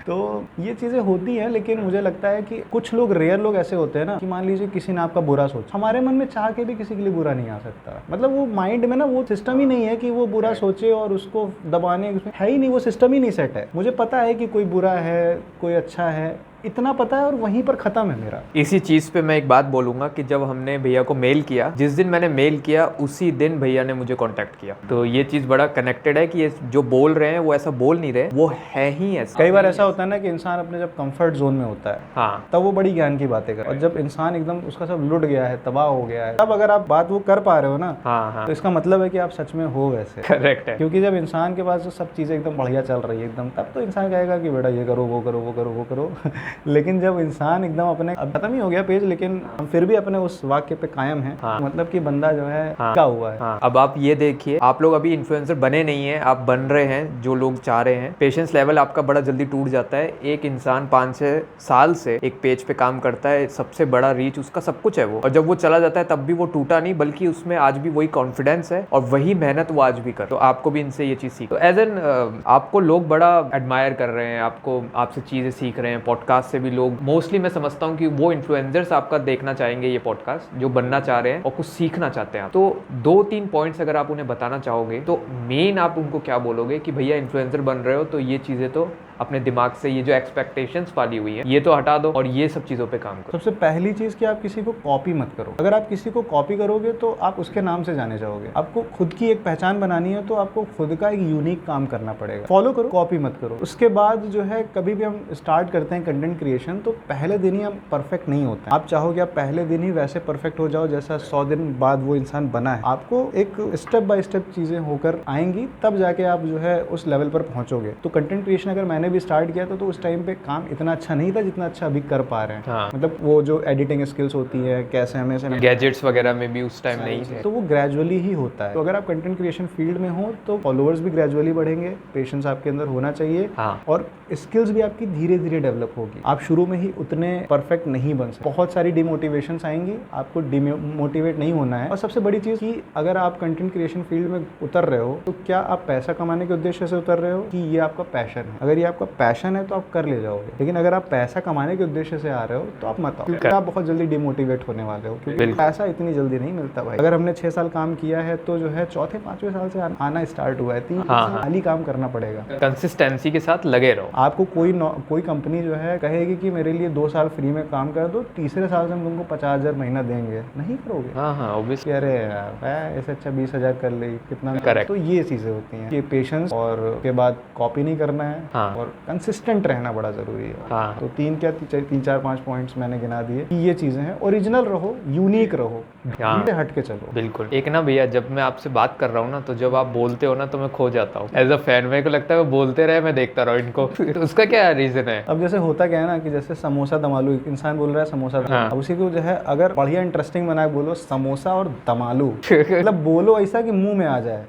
तो ये चीज़ें होती हैं, लेकिन मुझे लगता है कि कुछ लोग, रेयर लोग ऐसे होते हैं ना कि मान लीजिए किसी ने आपका बुरा सोच, हमारे मन में चाह के भी किसी के लिए बुरा नहीं आ सकता। मतलब वो माइंड में ना वो सिस्टम ही नहीं है कि वो बुरा सोचे और उसको दबाने, उसमें है ही नहीं, वो सिस्टम ही नहीं सेट है। मुझे पता है कि कोई बुरा है, कोई अच्छा है, इतना पता है और वहीं पर खत्म है मेरा। इसी चीज पे मैं एक बात बोलूंगा कि जब हमने भैया को मेल किया, जिस दिन मैंने मेल किया उसी दिन भैया ने मुझे कांटेक्ट किया। तो ये चीज बड़ा कनेक्टेड है कि ये जो बोल रहे हैं वो ऐसा बोल नहीं रहे, वो है ही ऐसा। कई बार ऐसा होता है ना कि इंसान अपने जब कंफर्ट जोन में होता है, हाँ, तब वो बड़ी ज्ञान की बातें करे, और जब इंसान एकदम उसका सब लुट गया है, तबाह हो गया है, तब अगर आप बात वो कर पा रहे हो ना, हाँ, तो इसका मतलब है कि आप सच में हो वैसे। करेक्ट है। क्योंकि जब इंसान के पास सब चीज़ें एकदम बढ़िया चल रही है एकदम, तब तो इंसान कहेगा कि बेटा ये करो, वो करो, वो करो, वो करो। लेकिन जब इंसान एकदम अपने, अब खत्म ही हो गया पेज, लेकिन हम फिर भी अपने उस वाक्य पे कायम है, हाँ, मतलब कि बंदा जो है हाँ, क्या हुआ है। हाँ। अब आप ये देखिए, आप लोग अभी इन्फ्लुएंसर बने नहीं है, आप बन रहे हैं, जो लोग चाह रहे हैं। पेशेंस लेवल आपका बड़ा जल्दी टूट जाता है। एक इंसान 5-6 साल से एक पेज पे काम करता है, सबसे बड़ा रीच उसका सब कुछ है वो, और जब वो चला जाता है तब भी वो टूटा नहीं, बल्कि उसमें आज भी वही कॉन्फिडेंस है और वही मेहनत वो आज भी कर। तो आपको भी इनसे ये चीज सीख, तो एज एन आपको लोग बड़ा एडमायर कर रहे हैं, आपको, आपसे चीजें सीख रहे हैं। पॉडकास्ट से भी लोग, मोस्टली मैं समझता हूँ कि वो इन्फ्लुएंसर्स आपका देखना चाहेंगे ये पॉडकास्ट, जो बनना चाह रहे हैं और कुछ सीखना चाहते हैं। तो 2-3 पॉइंट्स अगर आप उन्हें बताना चाहोगे तो मेन आप उनको क्या बोलोगे कि भैया इन्फ्लुएंसर बन रहे हो तो ये चीजें तो अपने दिमाग से, ये जो एक्सपेक्टेशंस पाली हुई है, ये तो हटा दो और ये सब चीजों पे काम करो। सबसे पहली चीज कि आप किसी को कॉपी मत करो। अगर आप किसी को कॉपी करोगे तो आप उसके नाम से जाने जाओगे। आपको खुद की एक पहचान बनानी है तो आपको खुद का एक यूनिक काम करना पड़ेगा। फॉलो करो, कॉपी मत करो। उसके बाद जो है, कभी भी हम स्टार्ट करते हैं कंटेंट क्रिएशन तो पहले दिन ही हम परफेक्ट नहीं होते हैं। आप चाहोगे आप पहले दिन ही वैसे परफेक्ट हो जाओ जैसा 100 दिन बाद वो इंसान बना है। आपको एक स्टेप बाय स्टेप चीजें होकर आएंगी, तब जाके आप जो है उस लेवल पर पहुंचोगे। तो कंटेंट क्रिएशन अगर मैंने भी स्टार्ट किया तो उस टाइम पे काम इतना अच्छा नहीं था जितना अच्छा अभी कर पा रहे हैं। हाँ। मतलब वो जो एडिटिंग स्किल्स होती है, कैसे हमें से गैजेट्स वगैरह में भी उस टाइम नहीं थे, तो वो ग्रेजुअली ही होता है। तो अगर आप कंटेंट क्रिएशन फील्ड में हो तो फॉलोअर्स भी ग्रेजुअली बढ़ेंगे, पेशेंस आपके अंदर होना चाहिए, हाँ, और स्किल्स भी आपकी धीरे धीरे डेवलप होगी। आप शुरू में ही उतने परफेक्ट नहीं बन सकते, बहुत सारी डिमोटिवेशंस आएंगी, आपको डिमोटिवेट नहीं होना है। और सबसे बड़ी चीज़ कि अगर आप कंटेंट क्रिएशन फील्ड में उतर रहे हो तो क्या आप पैसा कमाने के उद्देश्य से उतर रहे हो कि ये आपका पैशन है। अगर ये आपका पैशन है तो आप कर ले जाओगे, लेकिन अगर आप पैसा कमाने के उद्देश्य से आ रहे हो तो आप मत आओ, क्योंकि आप बहुत जल्दी डिमोटिवेट होने वाले हो, क्योंकि पैसा इतनी जल्दी नहीं मिलता भाई। अगर हमने 6 साल काम किया है तो जो है 4थे-5वें साल से आना स्टार्ट हुआ है, 3 साल ही काम करना पड़ेगा। कंसिस्टेंसी के साथ लगे रहो। आपको कोई कंपनी जो है कहेगी कि मेरे लिए 2 साल फ्री में काम कर दो, तीसरे साल से हम तुमको 50,000 महीना देंगे, नहीं करोगे। हाँ, हाँ, ऑब्वियसली। अरे यार ऐसे अच्छा 20,000 कर ले, कितना। Correct. तो ये चीजें होती हैं कि पेशेंस, और उसके बाद कॉपी नहीं करना है, हाँ, और कंसिस्टेंट रहना बड़ा जरूरी है। हाँ, तो 3-4-5 पॉइंट्स मैंने गिना दिए कि ये चीजें हैं। ओरिजिनल रहो, यूनिक रहो, हाँ, हट के चलो। बिल्कुल। एक ना भैया, जब मैं आपसे बात कर रहा हूँ ना, तो जब आप बोलते हो ना तो मैं खो जाता हूँ एज अ फैन। मेरे को लगता है वो बोलते रहे, मैं देखता रहा इनको। तो उसका क्या रीजन है? अब जैसे होता क्या है ना कि जैसे समोसा दमालू, इंसान बोल रहा है समोसा दमालू। हाँ। अब उसी को जो है अगर बढ़िया इंटरेस्टिंग बना के बोलो समोसा और दमालू, मतलब बोलो ऐसा कि मुंह में आ जाए,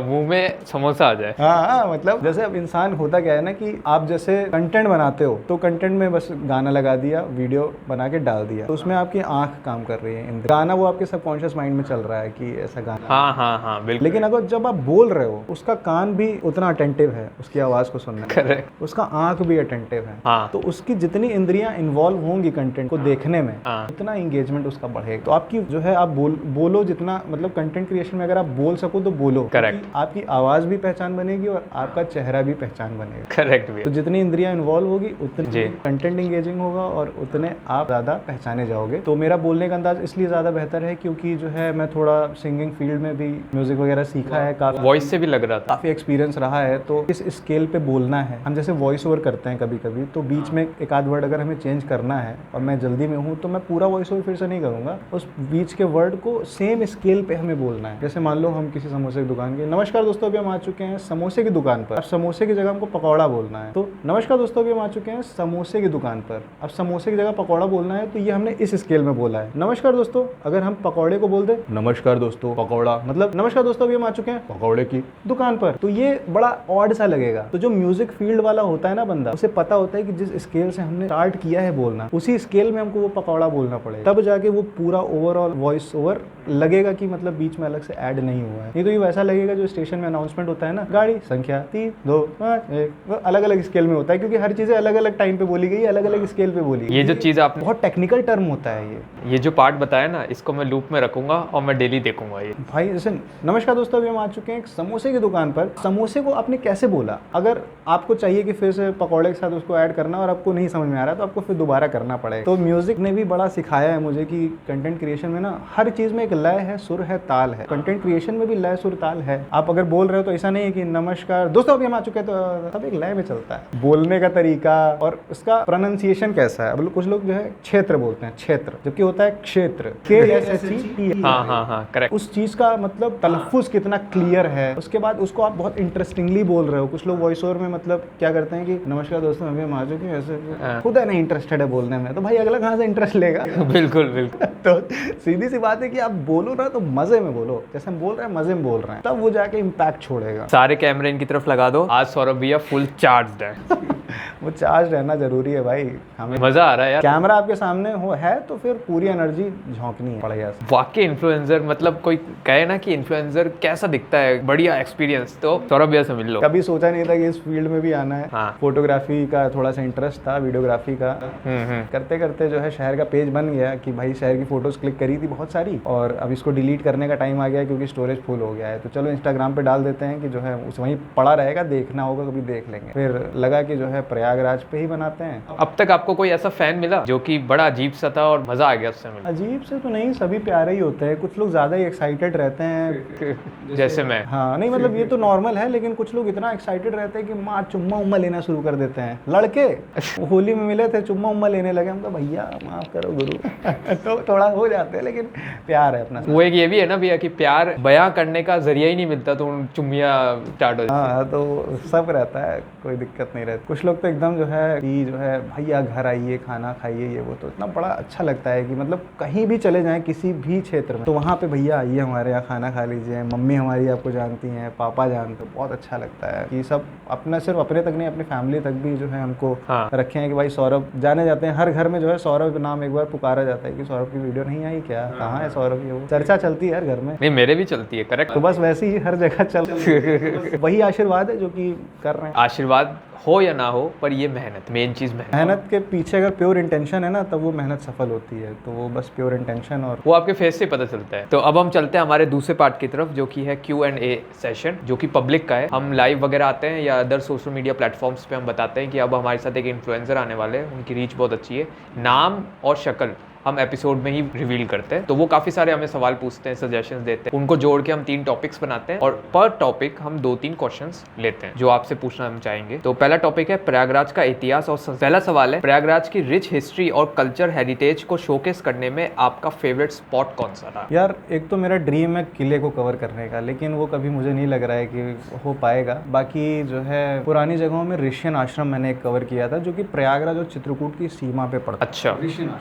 मुंह में समोसा आ जाए। हाँ, मतलब जैसे अब इंसान होता क्या है ना कि आप जैसे कंटेंट बनाते हो तो कंटेंट में बस गाना लगा दिया, वीडियो बना के डाल दिया, तो उसमें आपकी आंख काम कर रही है, गाना वो आपके सबकॉन्शियस माइंड में चल रहा है कि ऐसा गाना। हाँ हाँ हाँ बिल्कुल। लेकिन अगर जब आप बोल रहे हो उसका कान भी उतना अटेंटिव है उसकी आवाज को सुनने में, करेक्ट। उसका आंख भी अटेंटिव है, हाँ। तो उसकी जितनी इंद्रियां इन्वॉल्व होंगी कंटेंट को देखने में, हाँ। उतना एंगेजमेंट उसका बढ़ेगा। तो आपकी जो है आप बोलो जितना, मतलब कंटेंट क्रिएशन में अगर आप बोल सको तो बोलो, करेक्ट। क्योंकि आपकी आवाज भी पहचान बनेगी और आपका चेहरा भी पहचान बनेगा। करेक्ट भी। तो जितनी इंद्रियां इन्वॉल्व होगी उतनी कंटेंट एंगेजिंग होगा और उतने आप ज्यादा पहचाने जाओगे। तो मेरा बोलने का अंदाज इसलिए ज्यादा बेहतर है क्योंकि जो है मैं थोड़ा सिंगिंग फील्ड में भी म्यूजिक वगैरह सीखा है, वॉइस से भी लग रहा था, काफी एक्सपीरियंस रहा है। तो इस स्केल पे बोलना है, हम जैसे वॉइस ओवर करते हैं कभी कभी, तो बीच में एक आध वर्ड अगर हमें चेंज करना है और मैं जल्दी में हूँ तो मैं पूरा वॉइस ओवर फिर से नहीं करूंगा, उस बीच के वर्ड को सेम स्केल पे हमें बोलना है। जैसे मान लो हम किसी समोसे की दुकान के, नमस्कार दोस्तों अभी हम आ चुके हैं समोसे की दुकान पर, अब समोसे की जगह हमको पकौड़ा बोलना है, तो नमस्कार दोस्तों अभी हम आ चुके हैं समोसे की दुकान पर, अब समोसे की जगह पकौड़ा बोलना है, तो ये हमने इस स्केल में बोला है। नमस्कार दोस्तों, अगर हम पकौड़े को बोल दे नमस्कार दोस्तों पकौड़ा, मतलब नमस्कार दोस्तों अभी हम आ चुके हैं पकौड़े की दुकान पर, तो ये बड़ा ऑड सा लगेगा। तो जो म्यूजिक फील्ड वाला होता है ना बंदा, उसे पता होता है कि जिस स्केल से हमने स्टार्ट किया है बोलना, उसी स्केल में हमको वो पकौड़ा बोलना पड़ेगा, तब जाके वो पूरा ओवरऑल वॉइस ओवर लगेगा कि मतलब बीच में अलग से ऐड नहीं हुआ है। नहीं तो ये वैसा लगेगा जो स्टेशन में अनाउंसमेंट होता है ना, गाड़ी संख्या 3 2 5 1, अलग अलग स्केल में होता है क्योंकि हर चीजें अलग अलग टाइम पे बोली गई, अलग अलग स्केल पे बोली गई। ये जो चीज आप बहुत टेक्निकल टर्म होता है ये जो पार्ट बताया ना, इसको मैं लूप में रखूंगा और मैं डेली देखूंगा ये। भाई जैसे नमस्कार दोस्तों अभी हम आ चुके हैं एक समोसे की दुकान पर, समोसे को आपने कैसे बोला, अगर आपको चाहिए कि फिर से पकौड़े के साथ उसको ऐड करना और आपको नहीं समझ में आ रहा है तो आपको फिर दोबारा करना पड़ेगा। तो म्यूजिक ने भी बड़ा सिखाया है मुझे कि कंटेंट क्रिएशन में ना हर चीज में एक लय है, सुर है, ताल है। कंटेंट क्रिएशन में भी लय सुर ताल है। आप अगर बोल रहे हो तो ऐसा नहीं है कि नमस्कार दोस्तों अभी हम आ चुके हैं, तो सब एक लय में चलता है। बोलने का तरीका और उसका प्रोनाउंसिएशन कैसा है, अब कुछ लोग जो है क्षेत्र बोलते हैं, क्षेत्र, जबकि होता है क्षेत्र, KSHE। हाँ करेक्ट। उस चीज का मतलब तलफ्फुज कितना क्लियर है, उसके बाद उसको आप बहुत इंटरेस्टिंगली बोल रहे हो। कुछ लोग वॉइस ओवर में मतलब क्या करते हैं कि नमस्कार दोस्तों अभी हम आ चुके हैं, ऐसे खुद है नहीं इंटरेस्टेड है बोलने में, तो भाई अगला कहाँ से इंटरेस्ट लेगा। बिल्कुल बिल्कुल। तो सीधी सी बात है कि आप बोलो ना तो मजे में बोलो, जैसे हम बोल रहे हैं मजे में बोल रहे हैं, तब वो जाके इम्पैक्ट छोड़ेगा। सारे कैमरे इनकी तरफ लगा दो, आज सौरभ भैया फुल चार्ज्ड है। वो चार्ज रहना जरूरी है भाई, हमें मजा आ रहा है यार। कैमरा आपके सामने हो है तो फिर पूरी एनर्जी झोंकनी है बढ़िया से। वाकई इन्फ्लुएंसर, मतलब कोई कहे ना कि इन्फ्लुएंसर कैसा दिखता है, बढ़िया एक्सपीरियंस, तो सौरभ भैया से मिल लो। कभी सोचा नहीं था कि इस फील्ड में भी आना है। हाँ। फोटोग्राफी का थोड़ा सा इंटरेस्ट था, वीडियोग्राफी का, करते करते जो है शहर का पेज बन गया कि भाई शहर की फोटोज क्लिक करी थी बहुत सारी, और अब इसको डिलीट करने का टाइम आ गया क्योंकि स्टोरेज फुल हो गया है, तो चलो इंस्टाग्राम पे डाल देते हैं कि जो है उस वहीं पड़ा रहेगा, देखना होगा कभी देख लेंगे। फिर लगा कि जो है प्रयागराज पे ही बनाते हैं। अब तक आपको कोई ऐसा फैन मिला जो कि बड़ा अजीब सा था और मजा आ गया उससे मिला? अजीब से तो नहीं, सभी प्यारे ही होते हैं, कुछ लोग ज्यादा ही एक्साइटेड रहते हैं जैसे मैं। हाँ नहीं मतलब ये तो नॉर्मल है, लेकिन कुछ लोग इतना एक्साइटेड रहते हैं कि माँ चुम्मा उम्मा लेना शुरू कर देते हैं। लड़के होली में मिले थे, चुम्मा उम्मा लेने लगे, हम तो भैया माफ करो गुरु तो थोड़ा हो जाते हैं, लेकिन प्यार है अपना। वो एक ये भी है ना भैया कि प्यार बयां करने का जरिया ही नहीं मिलता तो चुम्मिया स्टार्ट हो जाती। हाँ तो सब रहता है, कोई दिक्कत नहीं रहती। कुछ लोग तो एकदम जो है कि जो है भैया घर आइए खाना खाइए, ये वो, तो इतना बड़ा अच्छा लगता है कि मतलब कहीं भी चले जाएं किसी भी क्षेत्र में तो वहाँ पे भैया आइए हमारे यहाँ खाना खा लीजिए, मम्मी हमारी आपको जानती हैं, पापा जानते, तो बहुत अच्छा लगता है कि सब अपना, सिर्फ अपने तक नहीं अपनी फैमिली तक भी जो है हमको रखे हैं कि भाई सौरभ जाने जाते हैं, हर घर में जो है सौरभ नाम एक बार पुकारा जाता है कि सौरभ की वीडियो नहीं आई क्या, कहाँ है सौरभ, ये वो चर्चा चलती है हर घर में। नहीं मेरे भी चलती है, करेक्ट। तो बस वैसे ही हर जगह चल वही आशीर्वाद है जो कि कर रहे हैं। आशीर्वाद हो या ना हो, पर ये मेहनत, मेन चीज मेहनत के पीछे अगर प्योर इंटेंशन है ना तब वो मेहनत सफल होती है, तो वो बस प्योर इंटेंशन और वो आपके फेस से पता चलता है। तो अब हम चलते हैं हमारे दूसरे पार्ट की तरफ जो कि है Q&A सेशन, जो कि पब्लिक का है। हम लाइव वगैरह आते हैं या अदर सोशल मीडिया प्लेटफॉर्म्स पे हम बताते हैं कि अब हमारे साथ एक इन्फ्लुएंसर आने वाले हैं, उनकी रीच बहुत अच्छी है, नाम और शक्ल हम एपिसोड में ही रिवील करते हैं। तो वो काफी सारे हमें सवाल पूछते हैं, सजेशंस देते हैं, उनको जोड़ के हम 3 टॉपिक्स बनाते हैं और पर टॉपिक हम 2-3 क्वेश्चंस लेते हैं जो आपसे पूछना हम चाहेंगे। तो पहला टॉपिक है प्रयागराज का इतिहास और पहला सवाल है, प्रयागराज की रिच हिस्ट्री और कल्चर हेरिटेज को शोकेस करने में आपका फेवरेट स्पॉट कौन सा था? यार एक तो मेरा ड्रीम है किले को कवर करने का, लेकिन वो कभी मुझे नहीं लग रहा है कि हो पाएगा। बाकी जो है पुरानी जगहों में ऋषियन आश्रम मैंने एक कवर किया था जो कि प्रयागराज और चित्रकूट की सीमा पे पड़ता। अच्छा।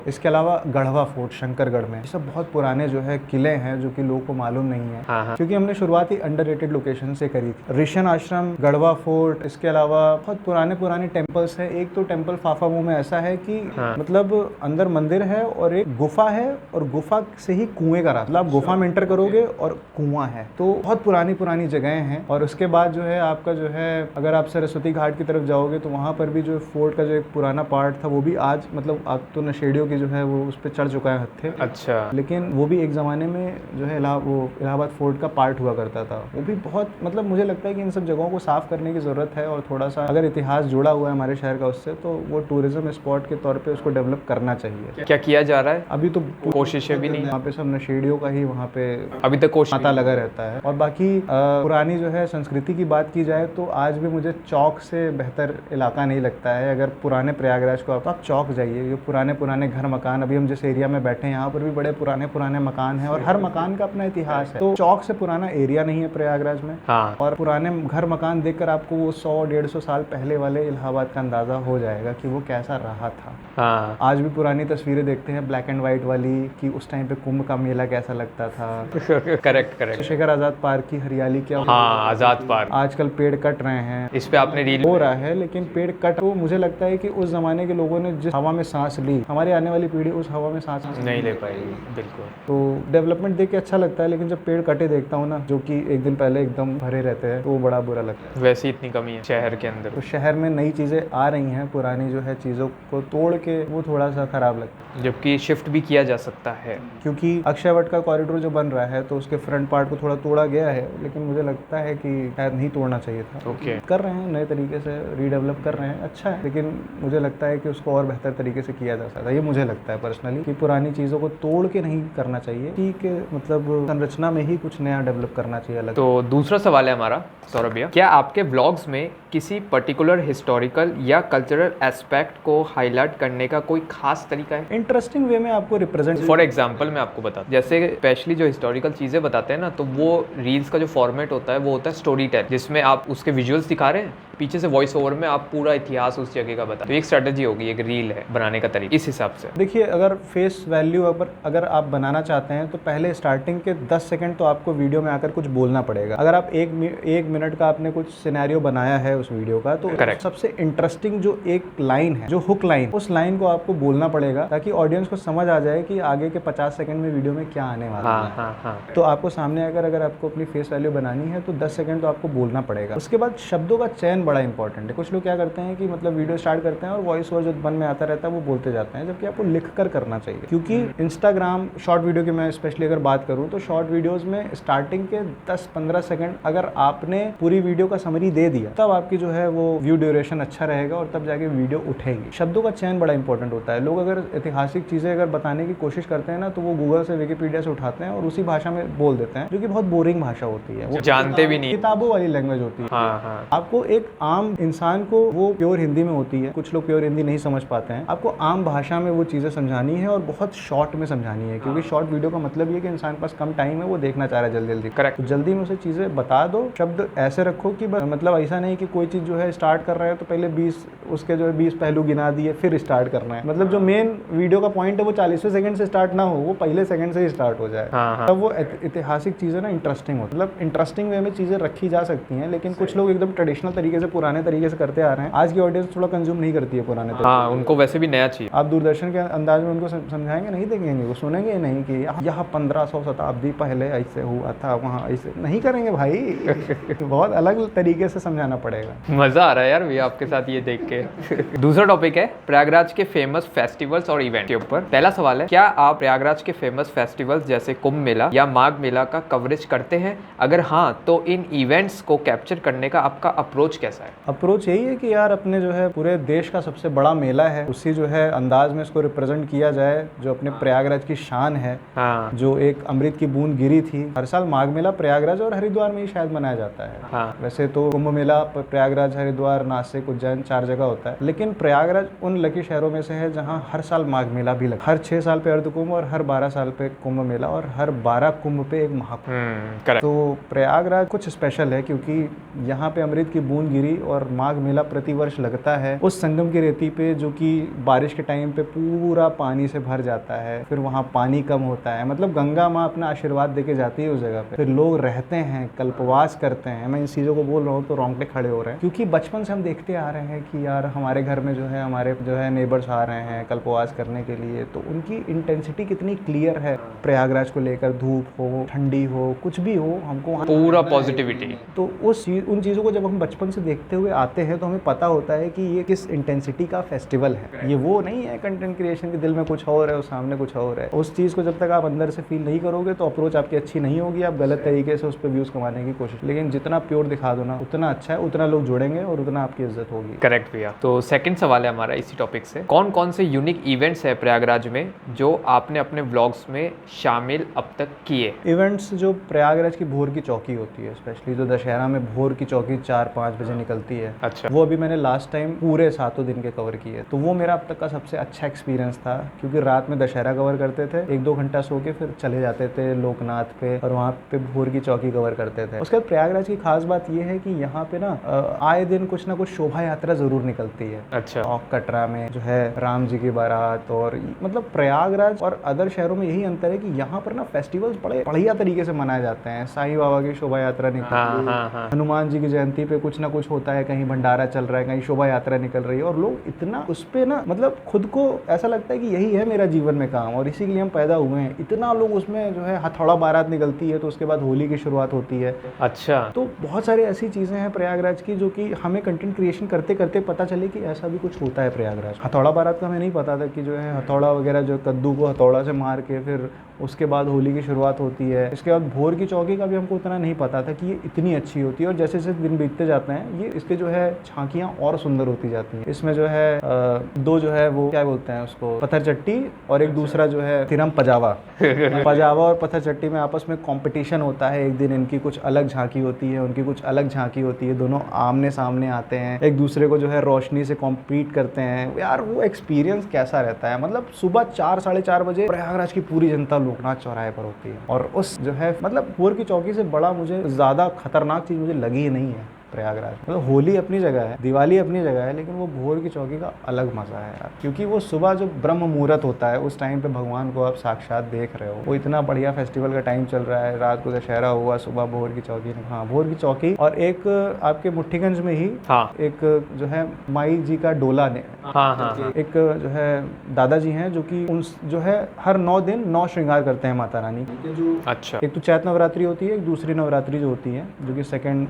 इसके अलावा गढ़वा फोर्ट शंकरगढ़ में, ये सब बहुत पुराने जो है किले हैं जो कि लोगों को मालूम नहीं है। हाँ। क्योंकि हमने शुरुआत ही अंडररेटेड लोकेशन से करी थी। ऋषण आश्रम, गढ़वा फोर्ट, इसके अलावा बहुत पुराने टेम्पल्स हैं। एक तो टेम्पल फाफामू में ऐसा है कि मतलब अंदर मंदिर है और एक गुफा है और गुफा से ही कुएं का रास्ता, मतलब आप गुफा में एंटर करोगे और कुआं है। तो बहुत पुरानी जगह हैं। और उसके बाद जो है आपका जो है अगर आप सरस्वती घाट की तरफ जाओगे तो वहाँ पर भी जो फोर्ट का जो एक पुराना पार्ट था वो भी आज मतलब अब तो नशेड़ियों की जो है वो उस पर चढ़ चुका है हत्थे। अच्छा। लेकिन वो भी एक ज़माने में जो है इलाहाबाद फोर्ट का पार्ट हुआ करता था। वो भी बहुत मतलब मुझे लगता है कि इन सब जगहों को साफ करने की ज़रूरत है और थोड़ा सा अगर इतिहास जुड़ा हुआ है हमारे शहर का उससे तो वो टूरिज्म स्पॉट के तौर पे उसको डेवलप करना चाहिए। क्या किया जा रहा है? अभी तो कोशिशें भी नहीं, वहाँ पे सब नशेड़ियों का ही वहाँ पे अभी तक कोशिश पता लगा रहता है। और बाकी पुरानी जो है संस्कृति की बात की जाए तो आज भी मुझे चौक से बेहतर इलाका नहीं लगता है। अगर पुराने प्रयागराज को आप चौक जाइए, ये पुराने घर मकान, अभी हम जिस एरिया में बैठे हैं यहाँ पर भी बड़े पुराने मकान हैं और हर मकान का अपना इतिहास है। तो चौक से पुराना एरिया नहीं है प्रयागराज में। हाँ। और पुराने घर मकान देखकर आपको वो 100-150 साल पहले वाले इलाहाबाद का अंदाजा हो जाएगा कि वो कैसा रहा था। हाँ। आज भी पुरानी तस्वीरें देखते हैं ब्लैक एंड व्हाइट वाली कि उस टाइम पे कुंभ का मेला कैसा लगता था। करेक्ट। शेखर आजाद पार्क की हरियाली क्या हाँ, आजाद पार्क। आजकल पेड़ कट रहे हैं, इस पे आपने रील हो रहा है, लेकिन पेड़ कट तो मुझे लगता है कि उस जमाने के लोगों ने जिस हवा में सांस ली, हमारी आने वाली पीढ़ी उस हवा में सांस नहीं ले पाएगी। बिल्कुल। तो डेवलपमेंट देख के अच्छा लगता है, लेकिन जब पेड़ कटे देखता हूँ ना जो कि एक दिन पहले एकदम भरे रहते हैं तो वो बड़ा बुरा लगता है। वैसे इतनी कमी है शहर के अंदर। तो शहर में नई चीज़ें आ रही हैं, पुरानी जो है चीज़ों को तोड़ के वो थोड़ा सा खराब लगता है। जबकि शिफ्ट भी किया जा सकता है, क्योंकि अक्षयवट का कॉरिडोर जो बन रहा है तो उसके फ्रंट पार्ट को थोड़ा तोड़ा गया है, लेकिन मुझे लगता है कि शायद नहीं तोड़ना चाहिए था। ओके। कर रहे हैं नए तरीके से रीडेवलप कर रहे हैं, अच्छा है, लेकिन मुझे लगता है कि उसको और बेहतर तरीके से किया जा सकता है। ये मुझे लगता है पर्सनली कि पुरानी चीज़ों को तोड़ के नहीं करना चाहिए, ठीक है, मतलब संरचना में ही कुछ नया डेवलप करना चाहिए अलग। तो दूसरा सवाल है हमारा सौरभ भैया, क्या आपके व्लॉग्स में किसी पर्टिकुलर हिस्टोरिकल या कल्चरल एस्पेक्ट को हाईलाइट करने का कोई खास तरीका है? इंटरेस्टिंग वे में आपको रिप्रेजेंट, फॉर एग्जाम्पल मैं आपको बताता हूँ, जैसे स्पेशली जो हिस्टोरिकल चीज़ें बताते हैं ना, तो वो रील्स का जो फॉर्मेट होता है वो होता है स्टोरी टेल, जिसमें आप उसके विजुअल्स दिखा रहे हैं, पीछे से वॉइस ओवर में आप पूरा इतिहास उस जगह का बता। तो एक स्ट्रेटजी होगी, एक रील है बनाने का तरीका इस हिसाब से। देखिए, अगर फेस वैल्यू अगर आप बनाना चाहते हैं तो पहले स्टार्टिंग के 10 सेकंड तो आपको वीडियो में आकर कुछ बोलना पड़ेगा। अगर आप एक मिनट का आपने कुछ सिनेरियो बनाया है उस वीडियो का, तो Correct. सबसे इंटरेस्टिंग जो एक लाइन है, जो हुक लाइन, उस लाइन को आपको बोलना पड़ेगा ताकि ऑडियंस को समझ आ जाए कि आगे के 50 सेकंड में वीडियो में क्या आने वाला है। हाँ। तो आपको सामने अगर आपको अपनी फेस वैल्यू बनानी है तो 10 सेकंड तो आपको बोलना पड़ेगा। उसके बाद शब्दों का चयन बड़ा इंपॉर्टेंट है। कुछ लोग क्या करते हैं कि मतलब वीडियो स्टार्ट करते हैं और वॉइस ओवर जो मन में आता रहता है वो बोलते जाते हैं, जबकि आपको लिख कर करना चाहिए। क्योंकि इंस्टाग्राम शॉर्ट वीडियो की मैं स्पेशली अगर बात करूँ तो शॉर्ट वीडियोस में स्टार्टिंग के 10-15 सेकंड अगर आपने पूरी वीडियो का समरी दे दिया तब आपकी जो है वो व्यू ड्यूरेशन अच्छा रहेगा और तब जाके वीडियो उठेगी। शब्दों का चयन बड़ा इंपॉर्टेंट होता है। लोग अगर ऐतिहासिक चीज़ें अगर बताने की कोशिश करते हैं ना तो वो गूगल से, विकिपीडिया से उठाते हैं और उसी भाषा में बोल देते हैं, जो कि बहुत बोरिंग भाषा होती है, वो जानते भी नहीं, किताबों वाली लैंग्वेज होती है। हाँ। आपको एक आम इंसान को वो प्योर हिंदी में होती है, कुछ लोग प्योर हिंदी नहीं समझ पाते हैं, आपको आम भाषा में वो चीज़ें समझानी है और बहुत शॉर्ट में समझानी है। क्योंकि शॉर्ट वीडियो का मतलब ये कि इंसान के पास कम टाइम है, वो देखना चाह रहा है जल्दी। करेक्ट। तो जल्दी में उसे चीज़ें बता दो। शब्द ऐसे रखो कि मतलब ऐसा नहीं कि कोई चीज़ जो है स्टार्ट कर रहा है तो पहले 20 पहलू गिना दिए फिर स्टार्ट करना है। मतलब जो मेन वीडियो का पॉइंट है वो 40वें सेकंड से स्टार्ट ना हो, वो पहले सेकंड से ही स्टार्ट हो जाए। तब वो ऐतिहासिक चीज़ें ना इंटरेस्टिंग होती है। मतलब इंटरेस्टिंग वे में चीज़ें रखी जा सकती हैं, लेकिन कुछ लोग एकदम ट्रेडिशनल तरीके से, पुराने तरीके से करते आ रहे हैं। आज की ऑडियंस थोड़ा कंज्यूम नहीं करती है पुराने तरीके। हाँ, उनको वैसे भी नया चाहिए। आप दूरदर्शन के अंदाज में उनको समझाएंगे, नहीं देखेंगे, वो सुनेंगे नहीं कि यहाँ 1500 शताब्दी पहले ऐसे हुआ था, वहाँ ऐसे नहीं करेंगे भाई। तो बहुत अलग तरीके से समझाना पड़ेगा। मजा आ रहा है यार भैया आपके साथ ये देख के। दूसरा टॉपिक है प्रयागराज के फेमस फेस्टिवल्स और इवेंट के ऊपर। पहला सवाल है, क्या आप प्रयागराज के फेमस फेस्टिवल्स जैसे कुंभ मेला या माघ मेला का कवरेज करते हैं? अगर हाँ, तो इन इवेंट्स को कैप्चर करने का आपका अप्रोच कैसा है? अप्रोच यही है कि यार अपने जो है पूरे देश का सबसे बड़ा मेला है, उसी जो है अंदाज में इसको रिप्रेजेंट किया जाए, जो अपने प्रयागराज की शान है। हाँ। जो एक अमृत की बूंद गिरी थी। हर साल माघ मेला प्रयागराज और हरिद्वार में ही शायद मनाया जाता है। हाँ। वैसे तो कुंभ मेला प्रयागराज, हरिद्वार, नासिक, उज्जैन 4 जगह होता है, लेकिन प्रयागराज उन लकी शहरों में से है जहाँ हर साल माघ मेला भी लगता है। हर 6 साल पे अर्ध कुंभ और हर 12 साल पे कुंभ मेला और हर 12 कुंभ पे एक महाकुंभ। करेक्ट। तो प्रयागराज कुछ स्पेशल है क्योंकि यहाँ पे अमृत की बूंद गिरी गिरी और माघ मेला प्रतिवर्ष लगता है उस संगम की रेती पे, जो कि बारिश के टाइम पे पूरा पानी से भर जाता है। फिर वहाँ पानी कम होता है, मतलब गंगा माँ अपना आशीर्वाद देके जाती है उस जगह पे। फिर लोग रहते हैं, कल्पवास करते हैं। मैं इन चीज़ों को बोल रहा हूँ तो रोंगटे खड़े हो रहे हैं, क्योंकि बचपन से हम देखते आ रहे हैं कि यार हमारे घर में जो है हमारे जो है नेबर्स आ रहे हैं कल्पवास करने के लिए, तो उनकी इंटेंसिटी कितनी क्लियर है प्रयागराज को लेकर। धूप हो, ठंडी हो, कुछ भी हो, हमको पूरा पॉजिटिविटी। तो उन चीज़ों को जब हम बचपन से देखते हुए आते हैं तो हमें पता होता है कि ये किस इंटेंसिटी का फेस्टिवल है। ये वो नहीं है कंटेंट क्रिएशन के दिल में कुछ और है और सामने कुछ और है। उस चीज़ को जब तक आप अंदर से फील नहीं करोगे तो अप्रोच आपकी अच्छी नहीं होगी, आप गलत तरीके से उस पर व्यूज़ कमाने की कोशिश। लेकिन जितना प्योर दिखा दो ना उतना अच्छा है, उतना लोग जुड़ेंगे और उतना आपकी इज्जत होगी। करेक्ट भैया। तो सेकंड सवाल है हमारा इसी टॉपिक से, कौन कौन से यूनिक इवेंट्स है प्रयागराज में जो आपने अपने व्लॉग्स में शामिल अब तक किए? इवेंट्स जो प्रयागराज की भोर की चौकी होती है, स्पेशली जो दशहरा में भोर की चौकी 4-5 बजे निकलती है। अच्छा। वो अभी मैंने लास्ट टाइम पूरे 7 दिन के कवर किए, तो वो मेरा अब तक का सबसे अच्छा एक्सपीरियंस था। क्योंकि रात में दशहरा कवर करते थे, 1-2 घंटा सो के फिर चले जाते थे लोकनाथ पे और वहाँ पे भोर की चौकी कवर करते थे। उसके बाद प्रयागराज की खास बात ये है कि यहाँ पे ना आए दिन कुछ ना कुछ शोभा यात्रा जरूर निकलती है। अच्छा। और कटरा में जो है राम जी की बारात, और मतलब प्रयागराज और अदर शहरों में यही अंतर है कि यहाँ पर ना फेस्टिवल्स बड़े बढ़िया तरीके से मनाए जाते हैं। साईं बाबा की शोभा यात्रा निकलती है, हनुमान जी की जयंती पे कुछ ना कुछ होता है, कहीं भंडारा चल रहा है, कहीं शोभा यात्रा निकल रही है, और लोग इतना उस पे ना मतलब खुद को ऐसा लगता है कि यही है मेरा जीवन में काम और इसी के लिए हम पैदा हुए हैं। इतना लोग उसमें जो है हथौड़ा बारात निकलती है, तो उसके बाद होली की शुरुआत होती है। अच्छा। तो बहुत सारी ऐसी चीज़ें हैं प्रयागराज की जो कि हमें कंटेंट क्रिएशन करते करते पता चले कि ऐसा भी कुछ होता है प्रयागराज। हथौड़ा बारात का हमें नहीं पता था कि जो है हथौड़ा वगैरह जो कद्दू को हथौड़ा से मार के फिर उसके बाद होली की शुरुआत होती है। इसके बाद भोर की चौकी का भी हमको उतना नहीं पता था कि ये इतनी अच्छी होती है, और जैसे जैसे दिन बीतते जाते हैं ये इसके जो है झांकियाँ और सुंदर होती जाती हैं। इसमें जो है दो जो है वो क्या बोलते हैं उसको, पत्थर चट्टी, और एक दूसरा जो है तिरम पजावा। पजावा और पत्थर चट्टी में आपस में कंपटीशन होता है। एक दिन इनकी कुछ अलग झांकी होती है, उनकी कुछ अलग झांकी होती है, दोनों आमने सामने आते हैं, एक दूसरे को जो है रोशनी से कॉम्पीट करते हैं। यार वो एक्सपीरियंस कैसा रहता है, मतलब सुबह 4-4:30 बजे प्रयागराज की पूरी जनता लोकनाथ चौराहे पर होती है, और उस जो है मतलब भोर की चौकी से बड़ा मुझे ज़्यादा खतरनाक चीज़ मुझे लगी ही नहीं है प्रयागराज। मतलब होली अपनी जगह है, दिवाली अपनी जगह है, लेकिन वो भोर की चौकी का अलग मज़ा है यार। क्योंकि वो सुबह जो ब्रह्म मुहूर्त होता है उस टाइम पे भगवान को आप साक्षात देख रहे हो। वो इतना बढ़िया फेस्टिवल का टाइम चल रहा है, रात को दशहरा हुआ, सुबह भोर की चौकी। हाँ, भोर की चौकी। और एक आपके मुट्ठीगंज में ही एक जो है माई जी का डोला ने एक जो है दादाजी हैं जो कि उन जो है हर 9 दिन 9 श्रृंगार करते हैं माता रानी के। अच्छा। एक तो चैत नवरात्रि होती है, एक दूसरी नवरात्रि जो होती है जो कि सेकेंड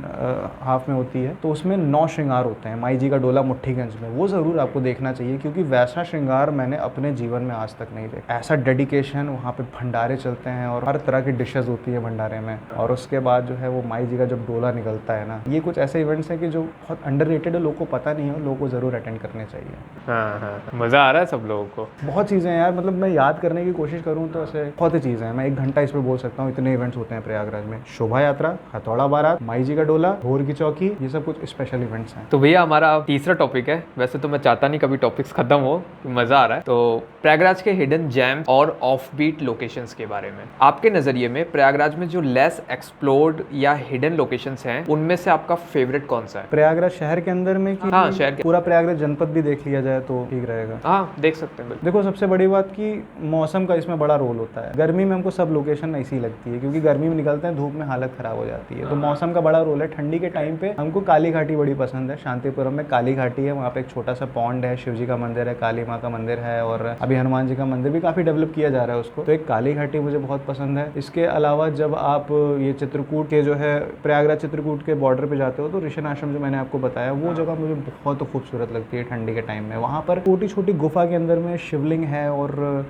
हाफ में होती है, तो उसमें 9 श्रृंगार होते हैं। माई जी का डोला मुट्ठीगंज में, वो ज़रूर आपको देखना चाहिए, क्योंकि वैसा श्रृंगार मैंने अपने जीवन में आज तक नहीं देखा। ऐसा डेडिकेशन, वहाँ पे भंडारे चलते हैं और हर तरह की डिशेज होती है भंडारे में, और उसके बाद जो है वो माई जी का जब डोला निकलता है ना, ये कुछ ऐसे इवेंट्स हैं कि जो बहुत अंडररेटेड है, लोगों को पता नहीं है, लोगों को ज़रूर अटेंड करने चाहिए। हाँ, मज़ा आ रहा है सब लोगों को। बहुत चीज़ें हैं यार, मतलब मैं याद करने की कोशिश करूँ तो ऐसे बहुत ही चीज़ें हैं, मैं 1 घंटा इस पर बोल सकता हूँ। इतने इवेंट्स होते हैं प्रयागराज में, शोभा यात्रा, हथौड़ा बारात, माई जी का डोला, भोर की चौकी, ये सब कुछ स्पेशल इवेंट्स हैं। तो भैया हमारा तीसरा टॉपिक है, वैसे तो मैं चाहता नहीं कभी टॉपिक्स खत्म हो, मज़ा आ रहा है। तो प्रयागराज के हिडन जैम और ऑफ बीट लोकेशंस के बारे में आपके नज़रिए में प्रयागराज में जो लेस एक्सप्लोर्ड या हिडन लोकेशंस हैं उनमें से आपका फेवरेट कौन सा है? प्रयागराज शहर के अंदर में कि हाँ, शहर के पूरा प्रयागराज जनपद भी देख लिया जाए तो ठीक रहेगा? हाँ, देख सकते हैं। देखो, सबसे बड़ी बात कि मौसम का इसमें बड़ा रोल होता है। गर्मी में हमको सब लोकेशन ऐसी लगती है, क्योंकि गर्मी में निकलते हैं, धूप में हालत खराब हो जाती है, तो मौसम का बड़ा रोल है। ठंडी के टाइम पे हमको काली घाटी बड़ी पसंद है। शांतिपुरम में काली घाटी है, वहाँ पे एक छोटा सा पॉन्ड है, शिव जी का मंदिर है, काली माँ का मंदिर है, और अभी हनुमान जी का मंदिर भी काफ़ी डेवलप किया जा रहा है उसको, तो एक काली घाटी मुझे बहुत पसंद है। इसके अलावा जब आप ये चित्रकूट के जो है प्रयागराज चित्रकूट के बॉर्डर पे जाते हो तो ऋषि आश्रम जो मैंने आपको बताया, वो जगह मुझे बहुत खूबसूरत लगती है ठंडी के टाइम में। वहाँ पर छोटी छोटी गुफा के अंदर में शिवलिंग है, और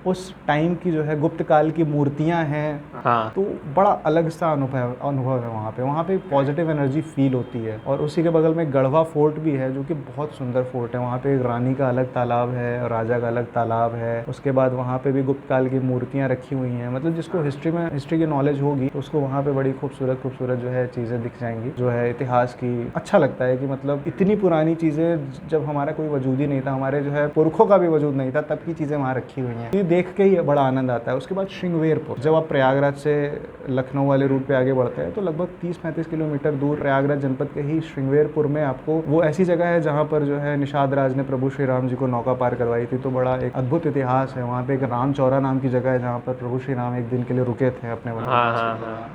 उस टाइम की जो है गुप्त काल की मूर्तियां हैं। हाँ। तो बड़ा अलग सा अनुभव है वहाँ पे पॉजिटिव एनर्जी फील होती है। और उसी के बगल में गढ़वा फोर्ट भी है, जो कि बहुत सुंदर फोर्ट है। वहाँ पे एक रानी का अलग तालाब है, राजा का अलग तालाब है। उसके बाद वहाँ पे भी गुप्त काल की मूर्तियाँ रखी हुई हैं। मतलब जिसको हिस्ट्री की नॉलेज होगी उसको वहाँ पे बड़ी खूबसूरत जो है चीज़ें दिख जाएंगी, जो है इतिहास की। अच्छा लगता है कि मतलब इतनी पुरानी चीज़ें, जब हमारा कोई वजूद ही नहीं था, हमारे जो है पुरखों का भी वजूद नहीं था, तब की चीज़ें वहाँ रखी हुई हैं। देख के ही बड़ा आनंद आता है। उसके बाद श्रृंगवेरपुर, जब आप प्रयागराज से लखनऊ वाले रूट पे आगे बढ़ते हैं तो लगभग 30-35 किलोमीटर दूर प्रयागराज जनपद के ही श्रृंगवेरपुर में आपको वो ऐसी जगह है जहाँ पर जो है निषाद राज ने प्रभु श्री राम जी को नौका पार करवाई थी। तो बड़ा एक अद्भुत इतिहास है वहाँ पे। एक राम चौरा नाम की जगह है जहाँ पर प्रभु श्री राम एक दिन के लिए रुके थे अपने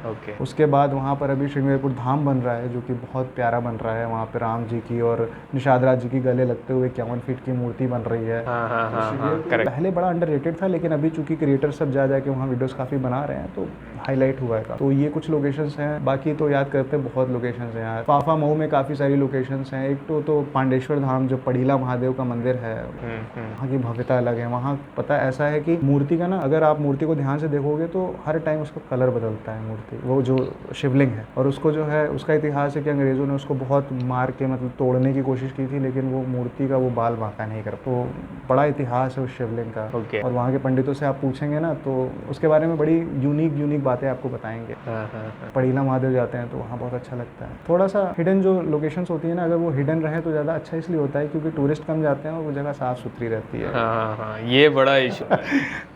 ओके। उसके बाद वहाँ पर अभी श्रृंगवेरपुर धाम बन रहा है जो कि बहुत प्यारा बन रहा है। वहाँ पे राम जी की और निषाद राज जी की गले लगते हुए 51 फीट की मूर्ति बन रही है। पहले बड़ा अंडररेटेड था, लेकिन अभी चूंकि क्रिएटर सब जा जाके वहाँ वीडियोस काफ़ी बना रहे हैं तो हाईलाइट हुआ है। तो ये कुछ लोकेशंस हैं, बाकी तो याद करते हैं बहुत लोकेशंस हैं यार। फाफा मऊ में काफ़ी सारी लोकेशंस हैं। एक तो पांडेश्वर धाम जो पड़ीला महादेव का मंदिर है, वहाँ की भव्यता अलग है। वहाँ पता ऐसा है कि मूर्ति का ना, अगर आप मूर्ति को ध्यान से देखोगे तो हर टाइम उसका कलर बदलता है मूर्ति, वो जो शिवलिंग है। और उसको जो है उसका इतिहास है कि अंग्रेज़ों ने उसको बहुत मार के मतलब तोड़ने की कोशिश की थी, लेकिन वो मूर्ति का वो बाल बांका नहीं कर। तो बड़ा इतिहास है उस शिवलिंग का। और वहाँ के पंडितों से आप पूछेंगे ना तो उसके बारे में बड़ी यूनिक बातें आपको बताएंगे। पड़ीला महादेव जाते हैं तो वहाँ बहुत अच्छा लगता है। थोड़ा सा हिडन जो लोकेशंस होती है ना, अगर वो हिडन रहे तो ज़्यादा अच्छा इसलिए होता है क्योंकि टूरिस्ट कम जाते हैं और वो जगह साफ़ सुथरी रहती है। ये बड़ा इशू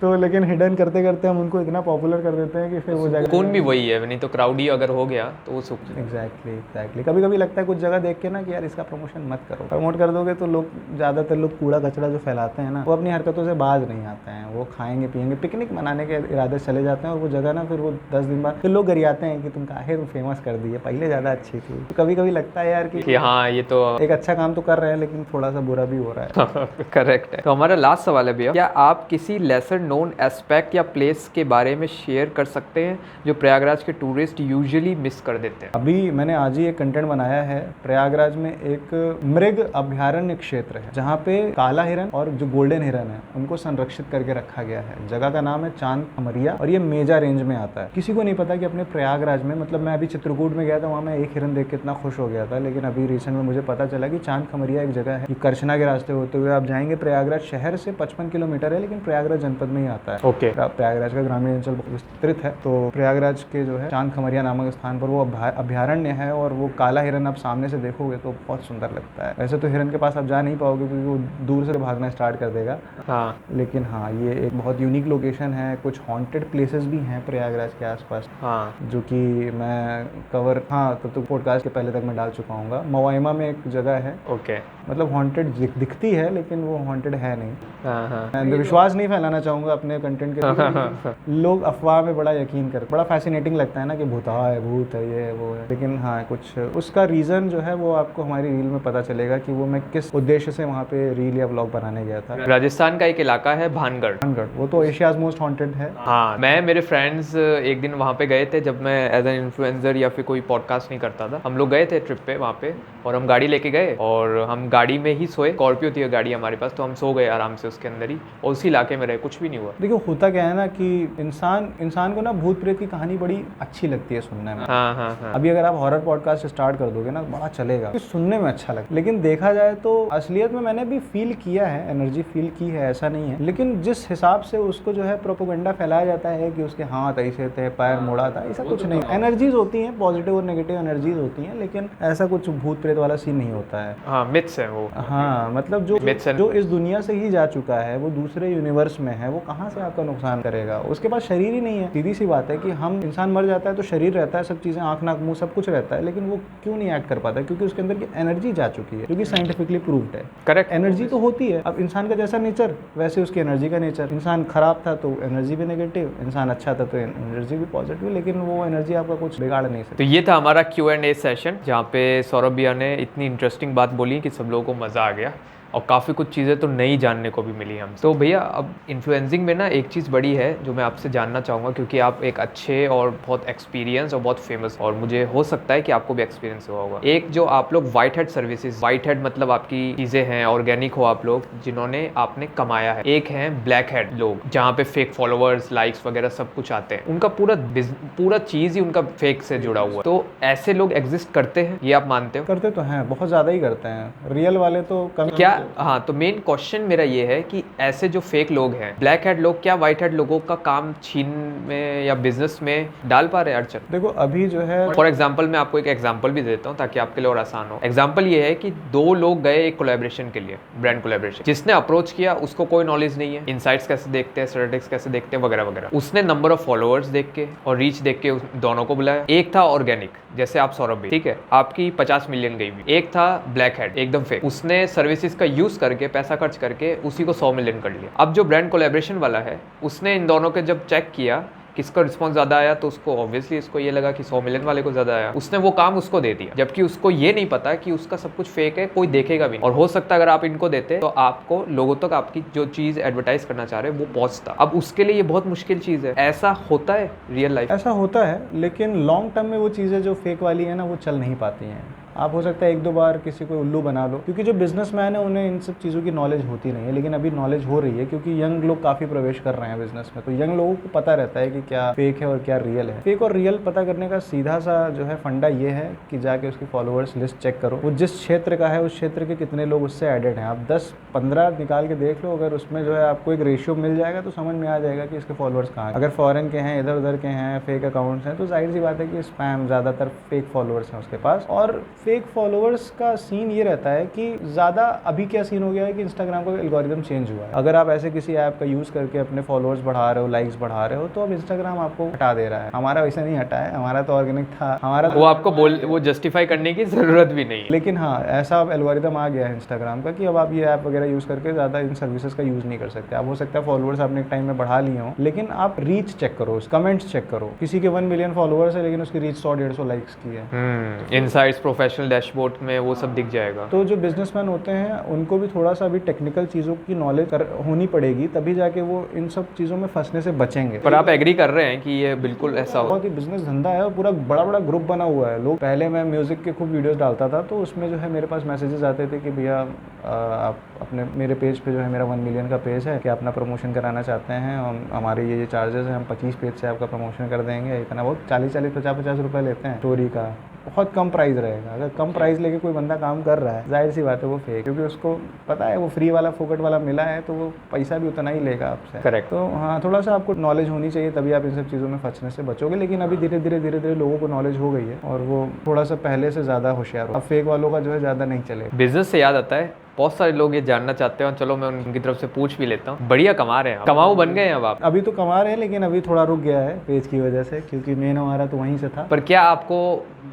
तो लेकिन हिडन करते करते हम उनको इतना पॉपुलर कर देते हैं कि फिर वो जगह कौन भी वही है, नहीं तो क्राउडी अगर हो गया तो वो सुख। एग्जैक्टली कभी कभी लगता है कुछ जगह देख के ना कि यार इसका प्रमोशन मत करो। प्रमोट कर दोगे तो लोग, ज़्यादातर लोग कूड़ा कचरा जो फैलाते हैं ना, वो अपनी हरकतों से बाज नहीं आते हैं। वो खाएंगे पिएंगे, पिकनिक मनाने के इरादे से चले जाते हैं और वो जगह ना फिर वो 10 दिन बाद फिर लोग गरियाते हैं कि तुम काहे तुम फेमस कर दिए, पहले ज़्यादा अच्छी थी। तो कभी कभी लगता है यार कि हाँ ये तो एक अच्छा काम तो कर रहे हैं लेकिन थोड़ा सा बुरा भी हो रहा है। करेक्ट है। तो हमारा लास्ट सवाल है भैया, क्या आप किसी लेसर नोन एस्पेक्ट या प्लेस के बारे में शेयर कर सकते हैं जो प्रयागराज के टूरिस्ट यूजुअली मिस कर देते हैं? अभी मैंने आज ही एक कंटेंट बनाया है। प्रयागराज में एक मृग अभ्यारण्य क्षेत्र है जहाँ पे काला हिरन और जो गोल्डन हिरन है उनको संरक्षित करके रखा गया है। जगह का नाम है चांद खमरिया और ये मेजा रेंज में आता है। किसी को नहीं पता कि अपने प्रयागराज में, मतलब मैं अभी चित्रकूट में गया था, वहाँ मैं एक हिरन देख के इतना खुश हो गया था, लेकिन अभी रिसेंट में मुझे पता चला कि चांद खमरिया एक जगह है। करछना के रास्ते होते हुए आप जाएंगे, प्रयागराज शहर से 55 किलोमीटर है, लेकिन प्रयागराज जनपद में ही आता है। ओके। प्रयागराज का ग्रामीण अंचल बहुत विस्तृत है। तो प्रयागराज के जो है चांद खमरिया नामक स्थान पर वो अभ्यारण्य है और वो काला हिरन आप सामने से देखोगे तो बहुत सुंदर लगता है। वैसे तो हिरन के पास आप जा नहीं पाओगे क्योंकि वो दूर से भागना स्टार्ट कर देगा। हाँ। लेकिन हाँ, ये एक बहुत यूनिक लोकेशन है। कुछ हॉन्टेड प्लेसेस भी हैं प्रयागराज के आसपास, हाँ, जो कि मैं कवर, हाँ तब तो पॉडकास्ट के पहले तक मैं डाल चुका हूँ। मवाइमा में एक जगह है, ओके, मतलब हॉन्टेड दिखती है लेकिन वो हॉन्टेड है नहीं। हाँ, हाँ, मैं विश्वास नहीं फैलाना चाहूँगा अपने कंटेंट के। लोग अफवाह में बड़ा यकीन करते, बड़ा फैसिनेटिंग लगता है ना कि भूता है, भूत है, ये वो है, लेकिन हाँ कुछ उसका रीज़न जो है वो आपको हमारी रील में पता चलेगा कि वो मैं किस उद्देश्य से वहाँ पे रील या व्लॉग बनाने गया था। राजस्थान का एक इलाका है भानगढ़, वो तो एशियाज मोस्ट हॉन्टेड है। हाँ, मैं मेरे फ्रेंड्स एक दिन वहाँ पे गए थे जब मैं एज एन इन्फ्लुएंसर या फिर कोई पॉडकास्ट नहीं करता था। हम लोग गए थे ट्रिप पे वहाँ पे और हम गाड़ी लेके गए और हम गाड़ी में ही सोए। स्कॉर्पियो थी गाड़ी हमारे पास, तो हम सो गए आराम से उसके अंदर ही और उसी इलाके में रहे, कुछ भी नहीं हुआ। देखो होता क्या है ना कि इंसान को ना भूत प्रेत की कहानी बड़ी अच्छी लगती है सुनने में। हाँ, हाँ, हाँ। अभी अगर आप हॉरर पॉडकास्ट स्टार्ट कर दोगे ना बड़ा चलेगा, सुनने में अच्छा लगता है। लेकिन देखा जाए तो असलियत में मैंने भी फील किया है, एनर्जी फील की है, ऐसा नहीं है। लेकिन जिस हिसाब से उसको जो है प्रोपोगंडा फैलाया जाता है कि उसके हाथ ऐसे थे, पैर मोड़ा था, ऐसा कुछ नहीं। एनर्जीज होती हैं, पॉजिटिव और नेगेटिव एनर्जीज होती हैं, लेकिन ऐसा कुछ भूत प्रेत वाला सीन नहीं होता है। हाँ, मिथ्स है वो। हाँ, मतलब जो इस दुनिया से ही जा चुका है, वो दूसरे यूनिवर्स में है, वो कहाँ से आपका नुकसान करेगा? उसके पास शरीर ही नहीं है। सीधी सी बात है कि हम इंसान मर जाता है तो शरीर रहता है, सब चीजें, आंख नाक मुंह सब कुछ रहता है, लेकिन वो क्यों नहीं एक्ट कर पाता? क्योंकि उसके अंदर की एनर्जी जा चुकी है, जो कि साइंटिफिकली प्रूव्ड है। करेक्ट। एनर्जी तो होती है। अब इंसान का जैसा नेचर वैसे उसकी एनर्जी का नेचर। इंसान खराब था तो एनर्जी भी नेगेटिव, इंसान अच्छा था तो एनर्जी भी पॉजिटिव, लेकिन वो एनर्जी आपका कुछ बिगाड़ नहीं सकती। तो ये था हमारा Q&A सेशन, जहाँ पे सौरभ भैया ने इतनी इंटरेस्टिंग बात बोली कि सब लोगों को मज़ा आ गया और काफ़ी कुछ चीज़ें तो नई जानने को भी मिली हम। तो भैया अब इन्फ्लुएंसिंग में ना एक चीज़ बड़ी है जो मैं आपसे जानना चाहूँगा, क्योंकि आप एक अच्छे और बहुत एक्सपीरियंस और बहुत फेमस, और मुझे हो सकता है कि आपको भी एक्सपीरियंस हुआ होगा। एक जो आप लोग white head services, white head मतलब आपकी चीज़ें हैं ऑर्गेनिक हो आप लोग, जिन्होंने आपने कमाया है। एक है ब्लैक हेड लोग, जहाँ पे फेक फॉलोअर्स, लाइक्स वगैरह सब कुछ आते हैं, उनका पूरा चीज़ ही उनका फेक से जुड़ा हुआ है। तो ऐसे लोग एग्जिस्ट करते हैं, ये आप मानते हो? करते तो हैं, बहुत ज़्यादा ही करते हैं। रियल वाले तो कम। क्या हाँ, तो मेन क्वेश्चन मेरा ये है कि ऐसे जो फेक लोग हैं, ब्लैक हेड लोग, क्या व्हाइट हेड लोगों का काम छीन में या बिजनेस में डाल पा रहे हैं अड़चन? देखो अभी जो है, फॉर एग्जाम्पल मैं आपको एक एग्जाम्पल भी देता हूँ ताकि आपके लिए और आसान हो। एग्जाम्पल ये है कि 2 लोग गए एक कोलैबोरेशन के लिए, ब्रांड कोलैबोरेशन। जिसने अप्रोच किया उसको कोई नॉलेज नहीं है, इनसाइट्स कैसे देखते हैं, स्टैटिस्टिक्स कैसे देखते हैं, वगैरह वगैरह। उसने नंबर ऑफ फॉलोअर्स देख के और रीच देख के दोनों को बुलाया। एक था ऑर्गेनिक, जैसे आप सौरभ भी, ठीक है, आपकी 50 मिलियन गई हुई। एक था ब्लैक हेड, एकदम फेक, उसने सर्विसेज का यूज करके पैसा खर्च करके उसी को 100 मिलियन कर लिया। अब जो ब्रांड कोलैबोरेशन वाला है उसने इन दोनों के जब चेक किया किसका रिस्पॉन्स ज़्यादा आया, तो उसको ऑब्वियसली इसको ये लगा कि 100 मिलियन वाले को ज़्यादा आया। उसने वो काम उसको दे दिया, जबकि उसको ये नहीं पता कि उसका सब कुछ फेक है, कोई देखेगा भी नहीं। और हो सकता है अगर आप इनको देते तो आपको लोगों तक आपकी जो चीज़ एडवर्टाइज करना चाह रहे हैं वो पहुंचता। अब उसके लिए ये बहुत मुश्किल चीज़ है। ऐसा होता है रियल लाइफ? ऐसा होता है, लेकिन लॉन्ग टर्म में वो चीज़ें जो फेक वाली है ना वो चल नहीं पाती हैं। आप हो सकता है 1-2 बार किसी को उल्लू बना लो, क्योंकि जो बिजनेसमैन है उन्हें इन सब चीज़ों की नॉलेज होती नहीं है, लेकिन अभी नॉलेज हो रही है क्योंकि यंग लोग काफ़ी प्रवेश कर रहे हैं बिजनेस में। तो यंग लोगों को पता रहता है कि क्या फेक है और क्या रियल है। फेक और रियल पता करने का सीधा सा जो है फंडा ये है कि जाके उसकी फॉलोअर्स लिस्ट चेक करो, वो जिस क्षेत्र का है उस क्षेत्र के कितने लोग उससे एडेड हैं। आप 10-15 निकाल के देख लो, अगर उसमें जो है आपको एक रेशियो मिल जाएगा तो समझ में आ जाएगा कि इसके फॉलोअर्स कहाँ हैं। अगर फॉरेन के हैं, इधर उधर के हैं, फेक अकाउंट्स हैं, तो जाहिर सी बात है कि स्पैम, ज़्यादातर फेक फॉलोअर्स हैं उसके पास। और फेक फॉलोअर्स का सीन ये रहता है कि ज़्यादा अभी क्या सीन हो गया है कि इंस्टाग्राम का एल्गोरिदम चेंज हुआ है। अगर आप ऐसे किसी ऐप का यूज़ करके अपने फॉलोअर्स बढ़ा रहे हो, लाइक्स बढ़ा रहे हो, तो अब इंस्टाग्राम आपको हटा दे रहा है। हमारा वैसे नहीं हटा है, हमारा तो ऑर्गेनिक था, हमारा वो आपको वो जस्टिफाई करने की जरूरत भी नहीं है। लेकिन हाँ, ऐसा अब एल्गोरिदम आ गया है इंस्टाग्राम का कि अब आप ये ऐप वगैरह यूज़ करके ज़्यादा इन सर्विसेज का यूज़ नहीं कर सकते। आप हो सकता है फॉलोअर्स आपने एक टाइम में बढ़ा लिए हो, लेकिन आप रीच चेक करो, कमेंट्स चेक करो। किसी के 1 मिलियन फॉलोअर्स है लेकिन उसकी रीच 100-150 लाइक्स की है। इनसाइट्स, प्रोफेशनल डैशबोर्ड में वो सब दिख जाएगा। तो जो बिजनेसमैन होते हैं उनको भी थोड़ा सा अभी टेक्निकल चीज़ों की नॉलेज होनी पड़ेगी, तभी जाके वो इन सब चीज़ों में फंसने से बचेंगे। पर आप एग्री कर रहे हैं कि ये बिल्कुल ऐसा हो? बहुत ही बिजनेस धंधा है और पूरा बड़ा बड़ा ग्रुप बना हुआ है। लोग, पहले मैं म्यूज़िक के खूब वीडियोस डालता था तो उसमें जो है मेरे पास मैसेजेस आते थे कि भैया आप अपने मेरे पेज पे जो है, मेरा 1 मिलियन का पेज है, कि अपना प्रमोशन कराना चाहते हैं, हमारे ये चार्जेस हैं, हम 25 पेज से आपका प्रमोशन कर देंगे, इतना बहुत 40-40, 50-50 रुपये लेते हैं स्टोरी का, बहुत कम प्राइस रहेगा। अगर कम प्राइस लेके कोई बंदा काम कर रहा है, जाहिर सी बात है वो फेक, क्योंकि उसको पता है वो फ्री वाला, फोकट वाला मिला है, तो वो पैसा भी उतना ही लेगा आपसे। करेक्ट। तो हाँ, थोड़ा सा आपको नॉलेज होनी चाहिए, तभी आप इन सब चीज़ों में फंसने से बचोगे। लेकिन अभी धीरे धीरे लोगों को नॉलेज हो गई है और वो थोड़ा सा पहले से ज़्यादा होशियार हो। अब फेक वालों का जो है ज़्यादा नहीं चलेगा। बिजनेस से याद आता है, बहुत सारे लोग ये जानना चाहते हैं और चलो मैं उनकी तरफ से पूछ भी लेता हूँ। बढ़िया कमा रहे हैं, कमाऊ बन गए हैं अब आप? अभी तो कमा रहे हैं, लेकिन अभी थोड़ा रुक गया है पेज की वजह से, क्योंकि मेन हमारा तो वहीं से था। पर क्या आपको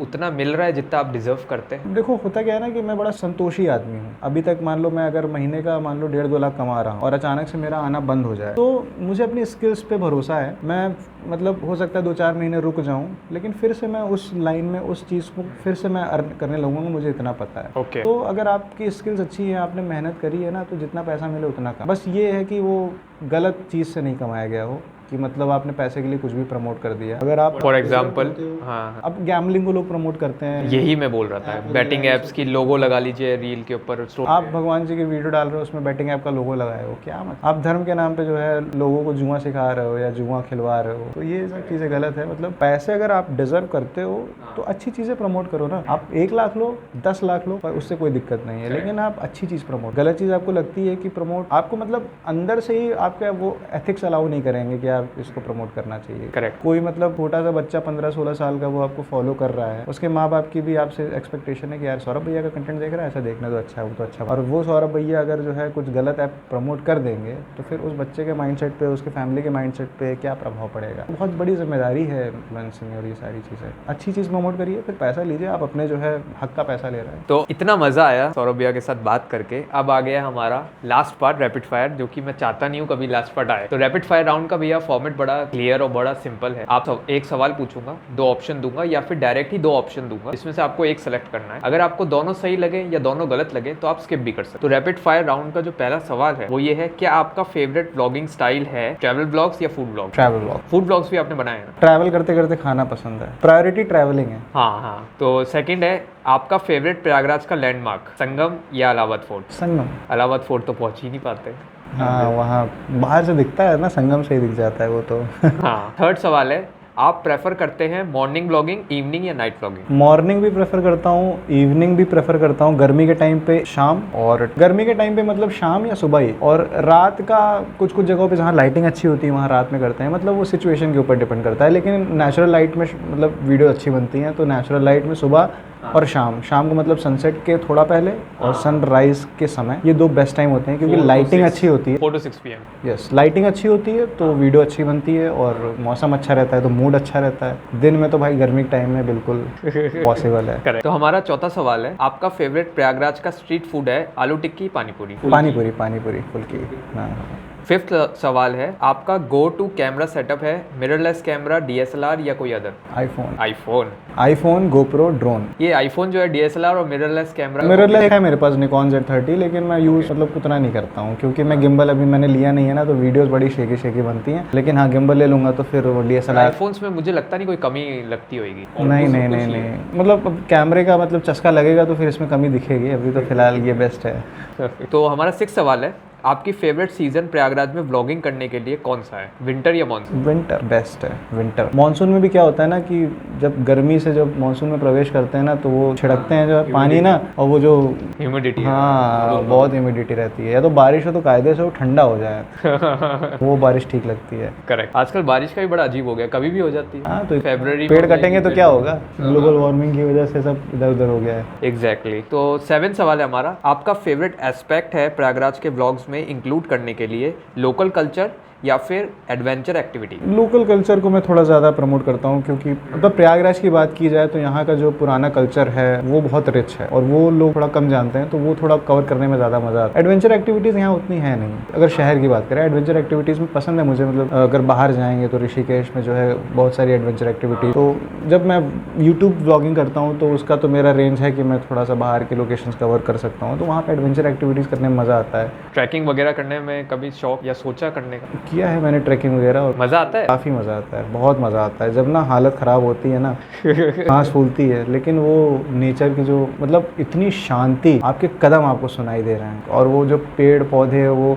उतना मिल रहा है जितना आप डिजर्व करते हैं? देखो, होता क्या है ना कि मैं बड़ा संतोषी आदमी हूँ। अभी तक मान लो मैं अगर महीने का मान लो 1.5-2 लाख कमा रहा हूँ और अचानक से मेरा आना बंद हो जाए, तो मुझे अपनी स्किल्स पे भरोसा है। मैं मतलब हो सकता है 2-4 महीने रुक जाऊँ, लेकिन फिर से मैं उस लाइन में उस चीज़ को फिर से मैं अर्न करने लगूंगा, मुझे इतना पता है। Okay. तो अगर आपकी स्किल्स अच्छी है, आपने मेहनत करी है ना, तो जितना पैसा मिले उतना कम। बस ये है कि वो गलत चीज़ से नहीं कमाया गया हो, कि मतलब आपने पैसे के लिए कुछ भी प्रमोट कर दिया। अगर आप फॉर एग्जाम्पल, हाँ, अब गैम्बलिंग को लोग प्रमोट करते हैं, यही मैं बोल रहा था, बैटिंग एप्स की लोगो लगा लीजिए रील के ऊपर। आप भगवान जी की वीडियो डाल रहे हो, उसमें बैटिंग ऐप का लोगो लगाए हो, क्या मतलब? आप धर्म के नाम पे जो है लोगों को जुआ सिखा रहे हो या जुआ खिलवा रहे हो, तो ये सब चीज़ें गलत है। मतलब पैसे अगर आप डिजर्व करते हो तो अच्छी चीज़ें प्रमोट करो ना। आप 1 लाख लो, 10 लाख लो, पर उससे कोई दिक्कत नहीं है, लेकिन आप अच्छी चीज़ प्रमोट। गलत चीज़ आपको लगती है कि प्रमोट, आपको मतलब अंदर से ही आपका वो एथिक्स अलाउ नहीं करेंगे कि आप इसको प्रमोट करना चाहिए। करेक्ट। कोई मतलब छोटा सा बच्चा 15-16 साल का, वो आपको फॉलो कर रहा है, उसके माँ बाप की भी आपसे एक्सपेक्टेशन है कि यार सौरभ भैया का कंटेंट देख रहा है, ऐसा देखना तो अच्छा है, वो तो अच्छा। और वो सौरभ भैया अगर जो है कुछ गलत ऐप प्रमोट कर देंगे तो फिर उस बच्चे के माइंडसेट पे, उसके फैमिली के माइंडसेट पे क्या प्रभाव पड़ेगा। बहुत बड़ी जिम्मेदारी है इन्फ्लुएंसिंग और ये सारी चीज़ें। अच्छी चीज़ प्रमोट करिए, फिर पैसा लीजिए, आप अपने जो है हक का पैसा ले रहे हैं। तो इतना मज़ा आया सौरभ भैया के साथ बात करके। अब आ गया हमारा लास्ट पार्ट, रैपिड फायर, जो कि मैं चाहता नहीं हूँ कभी लास्ट पार्ट आए। तो रैपिड फायर राउंड का भैया फॉर्मेट बड़ा क्लियर और बड़ा सिंपल है। आप एक सवाल पूछूंगा, 2 ऑप्शन दूंगा या फिर डायरेक्ट ही 2 ऑप्शन दूंगा, इसमें से आपको एक सेलेक्ट करना है। अगर आपको दोनों सही लगे या दोनों गलत लगे तो आप स्किप भी कर सकते। तो रैपिड फायर राउंड का जो पहला सवाल है वो ये है, क्या आपका फेवरेट व्लॉगिंग स्टाइल है ट्रैवल ब्लॉग्स या food blog? Travel blog. Food blogs भी आपने बनाए हैं? ट्रैवल करते करते खाना पसंद है, प्रायोरिटी ट्रैवलिंग है। हाँ। तो सेकंड है, आपका फेवरेट प्रयागराज का लैंडमार्क, संगम या इलाहाबाद फोर्ट? संगम। इलाहाबाद फोर्ट तो पहुंच ही नहीं पाते। हाँ, वहाँ बाहर से दिखता है ना, संगम से ही दिख जाता है वो तो। हाँ। थर्ड सवाल है, आप प्रेफर करते हैं मॉर्निंग ब्लॉगिंग, इवनिंग या नाइट ब्लॉगिंग? मॉर्निंग भी प्रेफर करता हूँ, इवनिंग भी प्रेफर करता हूँ। गर्मी के टाइम पे शाम, और गर्मी के टाइम पे मतलब शाम या सुबह ही। और रात का कुछ कुछ जगहों पे जहाँ लाइटिंग अच्छी होती है वहाँ रात में करते हैं, मतलब वो सिचुएशन के ऊपर डिपेंड करता है। लेकिन नेचुरल लाइट में मतलब वीडियो अच्छी बनती हैं, तो नेचुरल लाइट में सुबह और शाम को मतलब सनसेट के थोड़ा पहले और सनराइज के समय, ये दो बेस्ट टाइम होते हैं क्योंकि लाइटिंग अच्छी होती है। 4 to 6 PM। यस, लाइटिंग अच्छी होती है तो वीडियो अच्छी बनती है, और मौसम अच्छा रहता है तो मूड अच्छा रहता है। दिन में तो भाई गर्मी के टाइम में बिल्कुल पॉसिबल है। करेक्ट। तो हमारा चौथा सवाल है, आपका फेवरेट प्रयागराज का स्ट्रीट फूड है आलू टिक्की, पानीपुरी? पानीपुरी फुल्की। हाँ। फिफ्थ सवाल है, आपका गो टू कैमरा सेटअप है मिररलेस कैमरा, DSLR या कोई अदर? IPhone, GoPro, drone. ये आईफोन जो है DSLR और मिररलेस कैमरा? मिररलेस है मेरे पास, निकॉन Z30, लेकिन मैं यूज़ मतलब उतना नहीं करता हूँ क्योंकि मैं गिम्बल अभी मैंने लिया नहीं है ना, तो वीडियोस बड़ी शेकी बनती हैं। लेकिन हाँ, गिम्बल ले लूँगा तो फिर वो DSLR। आईफोन्स में मुझे लगता नहीं कोई कमी लगती होगी। नहीं, मतलब अब कैमरे का मतलब चस्का लगेगा तो फिर इसमें कमी दिखेगी। अभी तो फिलहाल ये बेस्ट है। तो हमारा सिक्स्थ सवाल है, आपकी फेवरेट सीजन प्रयागराज में व्लॉगिंग करने के लिए कौन सा है, विंटर या मानसून? विंटर बेस्ट है, विंटर। मानसून में भी क्या होता है ना कि जब गर्मी से जब मानसून में प्रवेश करते हैं ना, तो वो छिड़कते हैं जो है पानी ना, और वो जो ह्यूमिडिटी, हाँ बहुत ह्यूमिडिटी रहती है। या तो बारिश हो तो कायदे से वो ठंडा हो जाए वो बारिश ठीक लगती है। करेक्ट। आजकल बारिश का भी बड़ा अजीब हो गया, कभी भी हो जाती है। हाँ, तो फरवरी पेड़ कटेंगे तो क्या होगा, ग्लोबल वार्मिंग की वजह से सब इधर उधर हो गया है। एग्जैक्टली। तो 7वां सवाल है हमारा, आपका फेवरेट एस्पेक्ट है प्रयागराज के व्लॉग्स में इंक्लूड करने के लिए लोकल कल्चर या फिर एडवेंचर एक्टिविटी? लोकल कल्चर को मैं थोड़ा ज़्यादा प्रमोट करता हूँ क्योंकि मतलब प्रयागराज की बात की जाए तो यहाँ का जो पुराना कल्चर है वो बहुत रिच है और वो लोग थोड़ा कम जानते हैं, तो वो थोड़ा कवर करने में ज़्यादा मज़ा आता है। एडवेंचर एक्टिविटीज़ यहाँ उतनी है नहीं। अगर शहर की बात करें, एडवेंचर एक्टिविटीज़ में पसंद है मुझे, मतलब अगर बाहर जाएंगे तो ऋषिकेश में जो है बहुत सारी एडवेंचर एक्टिविटी। तो जब मैं यूट्यूब व्लॉगिंग करता हूँ तो उसका तो मेरा रेंज है कि मैं थोड़ा सा बाहर के लोकेशंस कवर कर सकता हूँ, तो वहाँ पर एडवेंचर एक्टिविटीज़ करने में मज़ा आता है। ट्रैकिंग वगैरह करने में कभी शौक या सोचा करने का? किया है मैंने ट्रैकिंग वगैरह, और मज़ा आता है? काफ़ी मज़ा आता है, बहुत मज़ा आता है। जब ना हालत ख़राब होती है ना, सांस फूलती है, लेकिन वो नेचर की जो मतलब इतनी शांति, आपके कदम आपको सुनाई दे रहे हैं और वो जो पेड़ पौधे, वो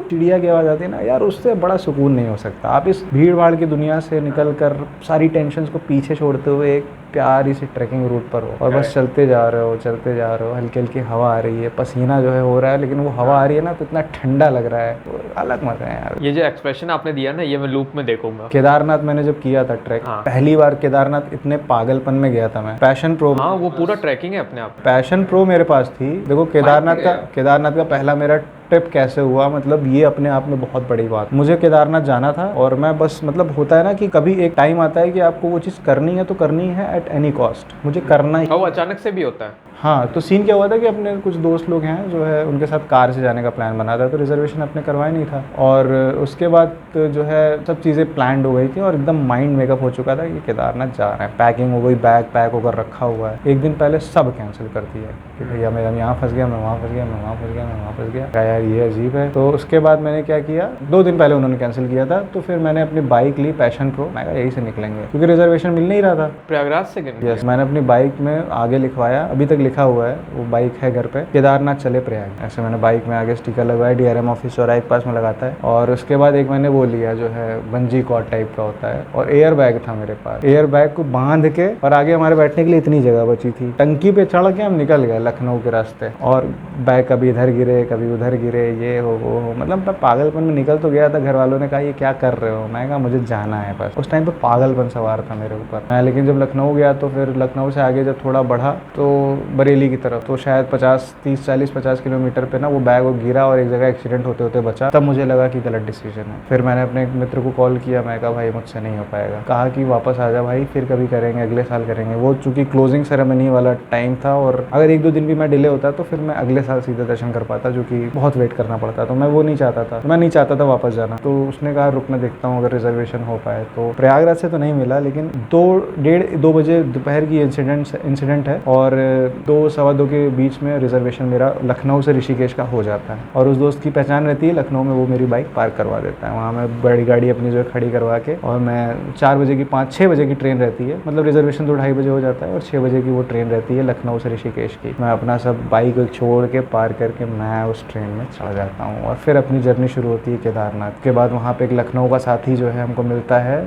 चिड़िया की आवाज़ आती है ना यार, उससे बड़ा सुकून नहीं हो सकता। आप इस भीड़ भाड़ की दुनिया से निकल कर सारी टेंशन्स को पीछे छोड़ते हुए एक प्यारी सी ट्रैकिंग रूट पर हो और बस चलते जा रहे हो, हल्की हल्की हवा आ रही है, पसीना जो है हो रहा है, लेकिन वो हवा आ रही है ना तो इतना ठंडा लग रहा है, तो अलग मजा है यार। ये जो एक्सप्रेशन आपने दिया ना, ये मैं लूप में देखूंगा। केदारनाथ मैंने जब किया था ट्रैक, पहली बार केदारनाथ, इतने पागलपन में गया था मैं। पैशन प्रो, हाँ वो पूरा ट्रैकिंग है अपने आप। पैशन प्रो मेरे पास थी। देखो केदारनाथ का पहला मेरा ट्रिप कैसे हुआ, मतलब ये अपने आप में बहुत बड़ी बात। मुझे केदारनाथ जाना था और मैं बस मतलब होता है ना कि कभी एक टाइम आता है कि आपको वो चीज़ करनी है तो करनी है एट एनी कॉस्ट, मुझे करना ही। वो अचानक से भी होता है। हाँ, तो सीन क्या हुआ था कि अपने कुछ दोस्त लोग हैं जो है उनके साथ कार से जाने का प्लान बना था, तो रिजर्वेशन अपने करवाया नहीं था, और उसके बाद जो है सब चीज़ें प्लान्ड हो गई थी और एकदम माइंड मेकअप हो चुका था कि केदारनाथ जा रहे हैं। पैकिंग हो गई, बैग पैक होकर रखा हुआ है, एक दिन पहले सब कैंसिल कर दिया कि भैया मैं यहाँ फंस गया, मैं वहाँ फंस गया, मैं वहाँ फंस गया, मैं वहाँ फंस गया। क्या यार ये अजीब है। तो उसके बाद मैंने क्या किया, 2 दिन पहले उन्होंने कैंसिल किया था, तो फिर मैंने अपनी बाइक ली पैशन प्रो, मैं कहा यही से निकलेंगे क्योंकि रिजर्वेशन मिल नहीं रहा था प्रयागराज से। यस, मैंने अपनी बाइक में आगे लिखवाया, अभी तक लिखा हुआ है, वो बाइक है घर पे, केदारनाथ चले प्रयाग। ऐसे मैंने बाइक में आगे स्टिकर लगवाया, DRM ऑफिस चौराहे के पास में लगाता है। और उसके बाद एक मैंने वो लिया जो है बंजी कॉर्ड टाइप का होता है, और एयर बैग था मेरे पास। एयर बैग को बांध के, और आगे हमारे बैठने के लिए इतनी जगह बची थी, टंकी पे चढ़ के हम निकल गए लखनऊ के रास्ते, और बैग कभी इधर गिरे कभी उधर गिरे, ये हो वो हो, मतलब मैं पागलपन में निकल तो गया था। घर वालों ने कहा ये क्या कर रहे हो, मैं कहा मुझे जाना है बस। उस टाइम पे पागलपन सवार था मेरे ऊपर मैं, लेकिन जब लखनऊ गया तो फिर लखनऊ से आगे जब थोड़ा बढ़ा तो बरेली की तरफ, तो शायद 50 किलोमीटर पे ना वो बैग वो गिरा और एक जगह एक्सीडेंट होते होते बचा। तब मुझे लगा कि गलत डिसीजन है। फिर मैंने अपने एक मित्र को कॉल किया, मैं कहा भाई मुझसे नहीं हो पाएगा। कहा कि वापस आ जा भाई, फिर कभी करेंगे, अगले साल करेंगे। वो चूंकि क्लोजिंग सेरेमनी वाला टाइम था और अगर 1-2 दिन भी मैं डिले होता तो फिर मैं अगले साल सीधे दर्शन कर पाता, जो कि बहुत वेट करना पड़ता, तो मैं वो नहीं चाहता था। मैं नहीं चाहता था वापस जाना, तो उसने कहा रुक मैं देखता हूँ अगर रिजर्वेशन हो पाए। तो प्रयागराज से तो नहीं मिला, लेकिन 2-2:30 बजे दोपहर की इंसिडेंट है, और 2 सवा 2 के बीच में रिजर्वेशन मेरा लखनऊ से ऋषिकेश का हो जाता है, और उस दोस्त की पहचान रहती है लखनऊ में, वो मेरी बाइक पार्क करवा देता है वहाँ। मैं बड़ी गाड़ी अपनी जो है खड़ी करवा के, और मैं 4 बजे की 5-6 बजे की ट्रेन रहती है, मतलब रिजर्वेशन तो 2:30 बजे हो जाता है, और 6 बजे की वो ट्रेन रहती है लखनऊ से ऋषिकेश की। मैं अपना सब बाइक छोड़ के पार्क करके मैं उस ट्रेन में चढ़ जाता हूँ, और फिर अपनी जर्नी शुरू होती है केदारनाथ के बाद। वहाँ पे एक लखनऊ का साथी जो है हमको मिलता है,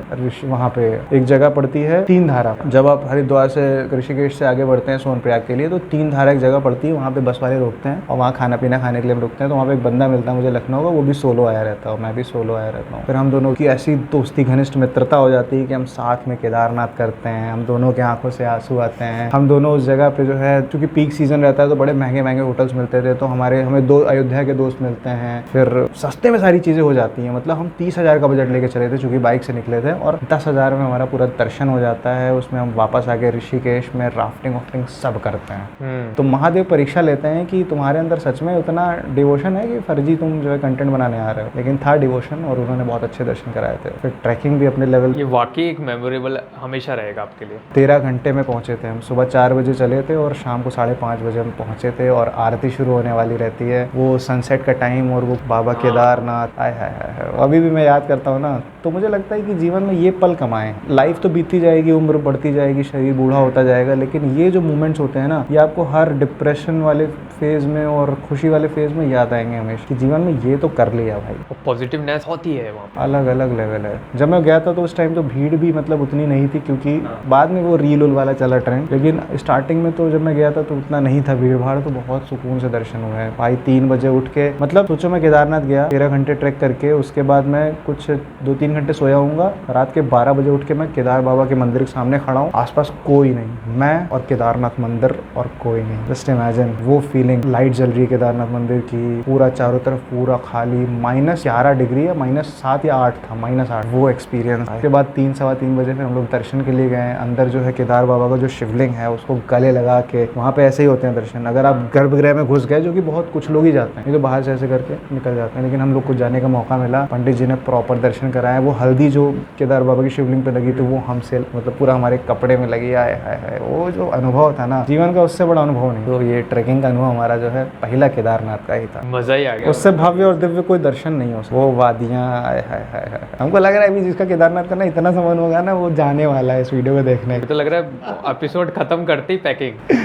वहाँ पे एक जगह पड़ती है तीन धारा। जब आप हरिद्वार से ऋषिकेश से आगे बढ़ते हैं सोनप्रयाग के लिए, तो तीन धारा एक जगह पड़ती है, वहाँ पे बस वाले रोकते हैं और वहाँ खाना पीना खाने के लिए हम रुकते हैं। तो वहाँ पे एक बंदा मिलता है मुझे लखनऊ का, वो भी सोलो आया रहता है, मैं भी सोलो आया रहता हूँ। फिर हम दोनों की ऐसी दोस्ती घनिष्ठ मित्रता हो जाती है कि हम साथ में केदारनाथ करते हैं, हम दोनों के आंखों से आंसू आते हैं। हम दोनों उस जगह पे जो है, क्योंकि पीक सीजन रहता है तो बड़े महंगे महंगे होटल्स मिलते थे, तो हमें 2 अयोध्या के दोस्त मिलते हैं। फिर सस्ते में सारी चीज़ें हो जाती हैं, मतलब हम 30,000 का बजट लेके चले थे चूँकि बाइक से निकले थे, और 10,000 में हमारा पूरा दर्शन हो जाता है। उसमें हम वापस आके ऋषिकेश में राफ्टिंग वाफ्टिंग सब करते हैं। तो महादेव परीक्षा लेते हैं कि तुम्हारे अंदर सच में उतना डिवोशन है कि फर्जी तुम जो है कंटेंट बनाने आ रहे हो, लेकिन था डिवोशन, और उन्होंने बहुत अच्छे दर्शन कराए थे। फिर ट्रैकिंग भी अपने लेवल, ये वाकई एक मेमोरेबल हमेशा रहेगा आपके लिए। 13 घंटे में पहुंचे थे हम। सुबह 4 बजे चले थे और शाम को 5:30 बजे हम पहुंचे थे, और आरती शुरू होने वाली रहती है, वो सनसेट का टाइम, और वो बाबा केदारनाथ, आय हाय हाय। अभी भी मैं याद करता हूँ ना, तो मुझे लगता है कि जीवन में ये पल कमाएं। लाइफ तो बीतती जाएगी, उम्र बढ़ती जाएगी, शरीर बूढ़ा होता जाएगा, लेकिन ये जो मोमेंट्स होते हैं ना, ये आपको हर डिप्रेशन वाले फेज में और खुशी वाले फेज में याद आएंगे हमेशा, कि जीवन में ये तो कर लिया भाई। पॉजिटिवनेस होती है वहाँ, अलग अलग लेवल है। जब मैं गया था तो उस टाइम तो भीड़ भी मतलब उतनी नहीं थी, क्योंकि बाद में वो रील वाला चला ट्रेंड, लेकिन स्टार्टिंग में तो जब मैं गया था तो उतना नहीं था भीड़ भाड़, तो बहुत सुकून से दर्शन हुए हैं भाई। 3 बजे उठ के, मतलब सोचो मैं केदारनाथ गया 13 घंटे ट्रैक करके, उसके बाद मैं कुछ 2-3 घंटे सोया हूँगा, रात के 12 बजे उठ के मैं केदार बाबा के मंदिर के सामने खड़ा हूँ, आसपास कोई नहीं, मैं और केदारनाथ मंदिर और कोई नहीं। जस्ट इमेजिन वो फीलिंग, लाइट जल रही है केदारनाथ मंदिर की, पूरा चारों तरफ पूरा खाली, -11 डिग्री या -7 या 8 था, -8, वो एक्सपीरियंस। उसके बाद 3 सवा 3 बजे फिर हम लोग दर्शन के लिए गए। अंदर जो है केदार बाबा का जो शिवलिंग है उसको गले लगा के, वहाँ पे ऐसे ही होते हैं दर्शन। अगर आप गर्भगृह में घुस गए, जो कि बहुत कुछ लोग ही जाते हैं, ये तो बाहर से ऐसे करके निकल जाते हैं, लेकिन हम लोग को जाने का मौका मिला। पंडित जी ने प्रॉपर दर्शन कराया। वो हल्दी जो केदार बाबा की शिवलिंग पे लगी थी, वो हमसे मतलब पूरा हमारे कपड़े में लगी। आए हाय हाय, वो जो अनुभव था ना, जीवन का उससे बड़ा अनुभव नहीं। तो ये ट्रैकिंग का अनुभव हमारा जो है पहला केदारनाथ का ही था। मजा ही आ गया। उससे भव्य और दिव्य कोई दर्शन नहीं हो सकता। वो वादियाँ, आए हाय हाय हाय, हमको लग रहा है अभी जिसका केदारनाथ करना इतना समझ होगा ना, वो जाने वाला है इस वीडियो को देखने। तो लग रहा है एपिसोड खत्म करते ही पैकिंग।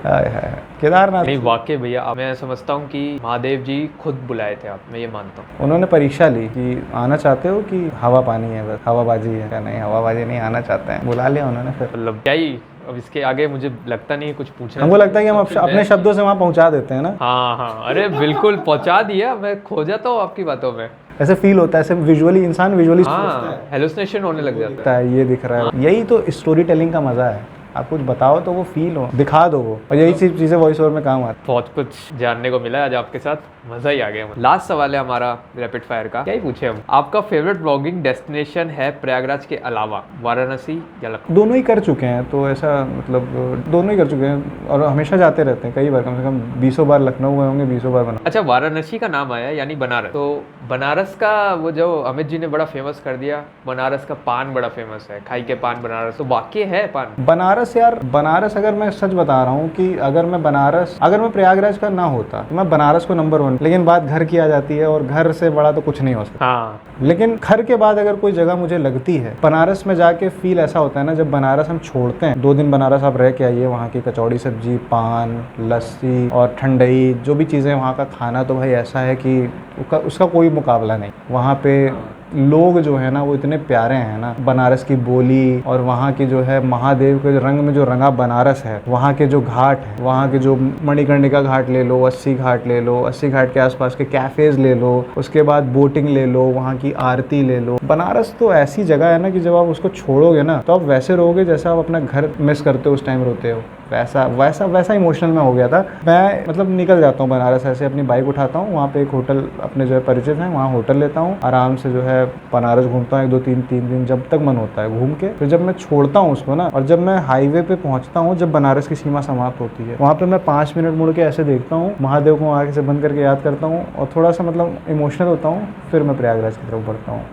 हाय हाय, केदारनाथ नहीं वाकई भैया, मैं समझता हूँ कि महादेव जी खुद बुलाए थे आप, मैं ये मानता हूँ। उन्होंने परीक्षा ली कि आना चाहते हो कि हवा पानी है, बस हवाबाजी है क्या? नहीं, हवाबाजी नहीं, आना चाहते हैं, बुला लिया उन्होंने। फिर मतलब क्या ही, अब इसके आगे मुझे लगता नहीं है कुछ पूछना। हमको लगता है कि हम अपने शब्दों से वहाँ पहुँचा देते हैं ना। हाँ हाँ, अरे बिल्कुल पहुँचा दिया, मैं खो जाता हूँ आपकी बातों में। ऐसे फील होता है, ऐसे विजुअली इंसान विजुअली हाँ, हेलुसिनेशन होने लग जाता है। ये दिख रहा है। यही तो स्टोरी टेलिंग का मजा है, आप कुछ बताओ तो वो फील हो, दिखा दो वो, और यही चीज़ें वॉइस ओवर में काम आती है। बहुत कुछ जानने को मिला आज आपके साथ, मजा ही आ गया। लास्ट सवाल है हमारा रैपिड फायर का, क्या ही पूछे हम, आपका फेवरेट ब्लॉगिंग डेस्टिनेशन है प्रयागराज के अलावा, वाराणसी या लखनऊ? दोनों ही कर चुके हैं, तो ऐसा मतलब दोनों ही कर चुके हैं, और हमेशा जाते रहते हैं, कई बार, कम से कम 20 बार लखनऊ गए होंगे, 20 बार बनारस। अच्छा, वाराणसी का नाम आया यानी बनारस, तो बनारस का वो जो अमित जी ने बड़ा फेमस कर दिया, बनारस का पान बड़ा फेमस है, खाई के पान बनारस, तो वाकई है पान? बनारस यार, बनारस अगर मैं सच बता रहा हूँ कि अगर मैं प्रयागराज का ना होता तो मैं बनारस को नंबर 1, लेकिन बात घर की आ जाती है, और घर से बड़ा तो कुछ नहीं हो सकता। हाँ, लेकिन घर के बाद अगर कोई जगह मुझे लगती है, बनारस में जाके फील ऐसा होता है ना, जब बनारस हम छोड़ते हैं, 2 दिन बनारस आप रह के आइए, वहाँ की कचौड़ी सब्जी, पान, लस्सी और ठंडई, जो भी चीज़ें, वहाँ का खाना तो भाई ऐसा है कि उसका कोई मुकाबला नहीं। वहाँ पे लोग जो है ना वो इतने प्यारे हैं ना, बनारस की बोली, और वहाँ की जो है महादेव के रंग में जो रंगा बनारस है, वहाँ के जो घाट है, वहाँ के जो मणिकर्णिका घाट ले लो, 80 घाट ले लो, 80 घाट के आसपास के कैफ़ेज़ ले लो, उसके बाद बोटिंग ले लो, वहाँ की आरती ले लो। बनारस तो ऐसी जगह है ना कि जब आप उसको छोड़ोगे ना, तो आप वैसे रहोगे जैसा आप अपना घर मिस करते हो, उस टाइम रोते हो, वैसा इमोशनल में हो गया था मैं। मतलब निकल जाता हूँ बनारस ऐसे, अपनी बाइक उठाता हूँ, वहाँ पे एक होटल अपने जो है परिचित हैं, वहाँ होटल लेता हूँ, आराम से जो है बनारस घूमता हूँ 1-2-3 दिन, जब तक मन होता है घूम के। फिर जब मैं छोड़ता हूँ उसको ना, और जब मैं हाईवे पे पहुँचता हूँ, जब बनारस की सीमा समाप्त होती है, वहाँ पे मैं 5 मिनट मुड़ के ऐसे देखता हूँ, महादेव को आगे से बंद करके याद करता हूँ, और थोड़ा सा मतलब इमोशनल होता हूँ। फिर मैं प्रयागराज की तरफ बढ़ता हूँ।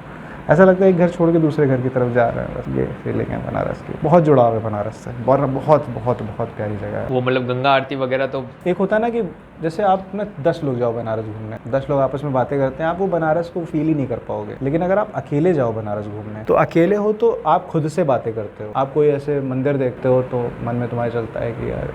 ऐसा लगता है एक घर छोड़ के दूसरे घर की तरफ जा रहे हैं, बस ये फीलिंग है बनारस की। बहुत जुड़ाव है बनारस से, बहुत बहुत बहुत बहुत प्यारी जगह है वो। मतलब गंगा आरती वगैरह तो एक होता है ना कि जैसे आप में 10 लोग जाओ बनारस घूमने, 10 लोग आपस में बातें करते हैं, आप वो बनारस को फील ही नहीं कर पाओगे। लेकिन अगर आप अकेले जाओ बनारस घूमने, तो अकेले हो तो आप खुद से बातें करते हो। आप कोई ऐसे मंदिर देखते हो तो मन में तुम्हारे चलता है कि यार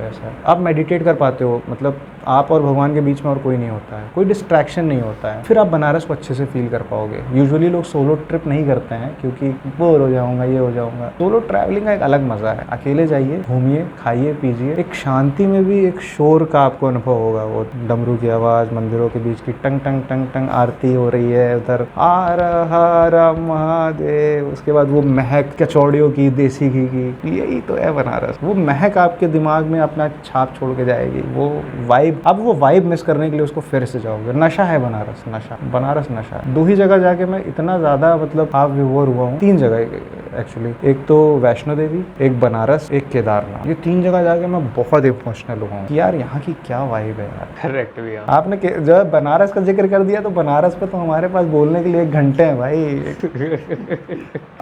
ऐसा है। आप मेडिटेट कर पाते हो, मतलब आप और भगवान के बीच में और कोई नहीं होता है, कोई डिस्ट्रैक्शन नहीं होता है, फिर आप बनारस को अच्छे से फील कर पाओगे। यूजुअली लोग सोलो ट्रिप नहीं करते हैं क्योंकि बोर हो जाऊंगा, ये हो जाऊंगा। सोलो ट्रैवलिंग का एक अलग मज़ा है। अकेले जाइए, घूमिए, खाइए, पीजिए, एक शांति में भी एक शोर का आपको अनुभव होगा। वो डमरू की आवाज़, मंदिरों के बीच की टंग टंग टंग टंग आरती हो रही है उधर, हर हर महादेव, उसके बाद वो महक कचौड़ियों की, देसी घी की, यही तो है बनारस। वो महक आपके दिमाग में अपना छाप छोड़ के जाएगी। वो वाइब, अब वो वाइब मिस करने के लिए उसको फिर से जाओगे। नशा है बनारस, नशा, बनारस नशा। 2 ही जगह जाके मैं इतना ज़्यादा मतलब आप विवोर हुआ हूँ। 3 जगह एक्चुअली, एक तो वैष्णो देवी, एक बनारस, एक केदारनाथ। ये 3 जगह जाके मैं बहुत इमोशनल हुआ हूँ कि यार यहाँ की क्या वाइब है यार। करेक्ट भैया। आपने जो है बनारस का जिक्र कर दिया, तो बनारस पे तो हमारे पास बोलने के लिए 1 घंटे हैं भाई।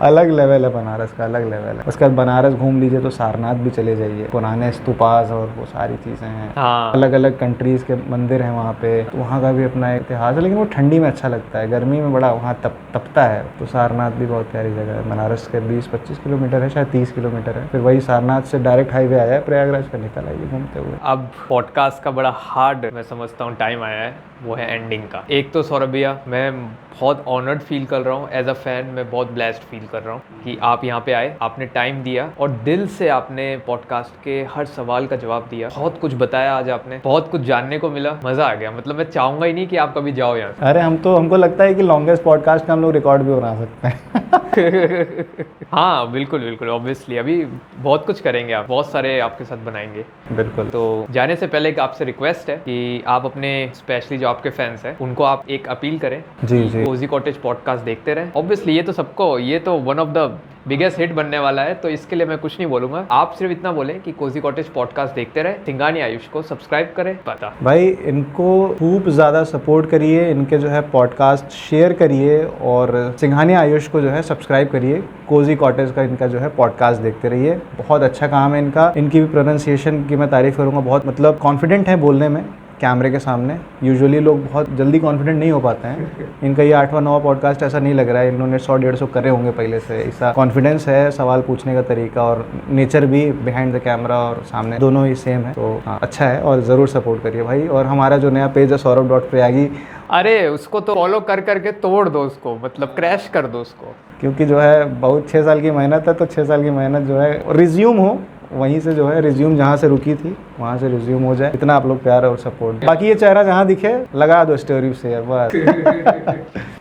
अलग लेवल है बनारस का, अलग लेवल है। उसके बाद बनारस घूम लीजिए तो सारनाथ भी चले जाइए, पुराने स्तूपास और वो सारी चीज़ें हैं। हाँ। अलग अलग कंट्रीज़ के मंदिर हैं वहाँ पे, तो वहाँ का भी अपना इतिहास है। लेकिन वो ठंडी में अच्छा लगता है, गर्मी में बड़ा वहाँ तपता है। तो सारनाथ भी बहुत प्यारी जगह है। बनारस के 20-25 किलोमीटर है, शायद 30 किलोमीटर है। फिर वही सारनाथ से डायरेक्ट हाईवे आया है प्रयागराज का, निकल आइए घूमते हुए। अब पॉडकास्ट का बड़ा हार्ड मैं समझता हूँ टाइम आया है, वो है एंडिंग का। एक तो सौरभ भैया, मैं बहुत ऑनर्ड फील कर रहा हूँ एज अ फैन, मैं बहुत ब्लेस्ड फील कर रहा हूँ कि आप यहाँ पे आए, आपने टाइम दिया और दिल से आपने पॉडकास्ट के हर सवाल का जवाब दिया। बहुत कुछ बताया आज आपने, बहुत कुछ जानने को मिला, मज़ा आ गया। मतलब मैं चाहूँगा ही नहीं कि आप कभी जाओ यहाँ से। अरे हमको लगता है कि लॉन्गेस्ट पॉडकास्ट का हम लोग रिकॉर्ड भी बना सकते हैं। हाँ बिल्कुल बिल्कुल, ऑब्वियसली अभी बहुत कुछ करेंगे, आप बहुत सारे आपके साथ बनाएंगे। बिल्कुल। तो जाने से पहले एक आपसे रिक्वेस्ट है कि आप अपने स्पेशली जो आपके फैंस हैं उनको आप एक अपील करें। जी जी। कोजी कॉटेज पॉडकास्ट देखते रहें। ऑब्वियसली ये तो सबको, ये तो one of the biggest hit बनने वाला है, तो इसके लिए मैं कुछ नहीं बोलूंगा। आप सिर्फ इतना बोलें कि कोजी कॉटेज पॉडकास्ट देखते रहे, सिंघानी आयुष को सब्सक्राइब करें। पता भाई इनको खूब ज़्यादा सपोर्ट करिए, इनके जो है पॉडकास्ट शेयर करिए और सिंघानी आयुष को जो है सब्सक्राइब करिए। कोजी कॉटेज का इनका जो है पॉडकास्ट देखते रहिए, बहुत अच्छा काम है इनका। इनकी भी प्रोनाउंसिएशन की मैं तारीफ़ करूँगा, बहुत मतलब कॉन्फिडेंट है बोलने में कैमरे के सामने। यूजुअली लोग बहुत जल्दी कॉन्फिडेंट नहीं हो पाते हैं। इनका ये 8वां 9वां पॉडकास्ट ऐसा नहीं लग रहा है, इन्होंने 100-150 करे होंगे पहले से। ऐसा कॉन्फिडेंस है, सवाल पूछने का तरीका और नेचर भी बिहाइंड द कैमरा और सामने दोनों ही सेम है। तो हाँ, अच्छा है और ज़रूर सपोर्ट करिए भाई। और हमारा जो नया पेज है saurabh.prayagi, अरे उसको तो फॉलो कर करके तोड़ दो उसको, मतलब क्रैश कर दो उसको, क्योंकि जो है बहुत 6 साल की मेहनत है, तो 6 साल की मेहनत जो है रिज्यूम हो, वहीं से जो है रिज्यूम जहाँ से रुकी थी वहाँ से रिज्यूम हो जाए। इतना आप लोग प्यार और सपोर्ट। बाकी ये चेहरा जहाँ दिखे लगा दो स्टोरी से बस।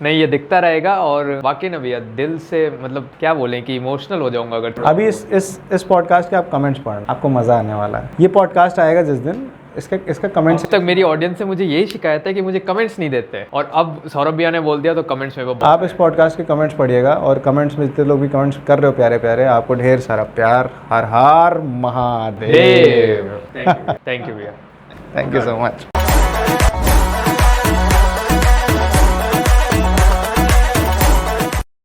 नहीं ये दिखता रहेगा। और बाकी ना भैया दिल से मतलब क्या बोलें कि इमोशनल हो जाऊंगा अगर अभी इस पॉडकास्ट के आप कमेंट्स पढ़ना, आपको मज़ा आने वाला है। ये पॉडकास्ट आएगा जिस दिन, इसका कमेंट्स अब तक मेरी ऑडियंस से मुझे यही शिकायत है कि मुझे कमेंट्स नहीं देते, और अब सौरभ भैया ने बोल दिया तो कमेंट्स में वो आप इस पॉडकास्ट के कमेंट्स पढ़िएगा और कमेंट्स में जितने लोग भी कमेंट्स कर रहे हो प्यारे प्यारे, आपको ढेर सारा प्यार। हर हर महादेव। थैंक यू भैया, थैंक यू सो मच।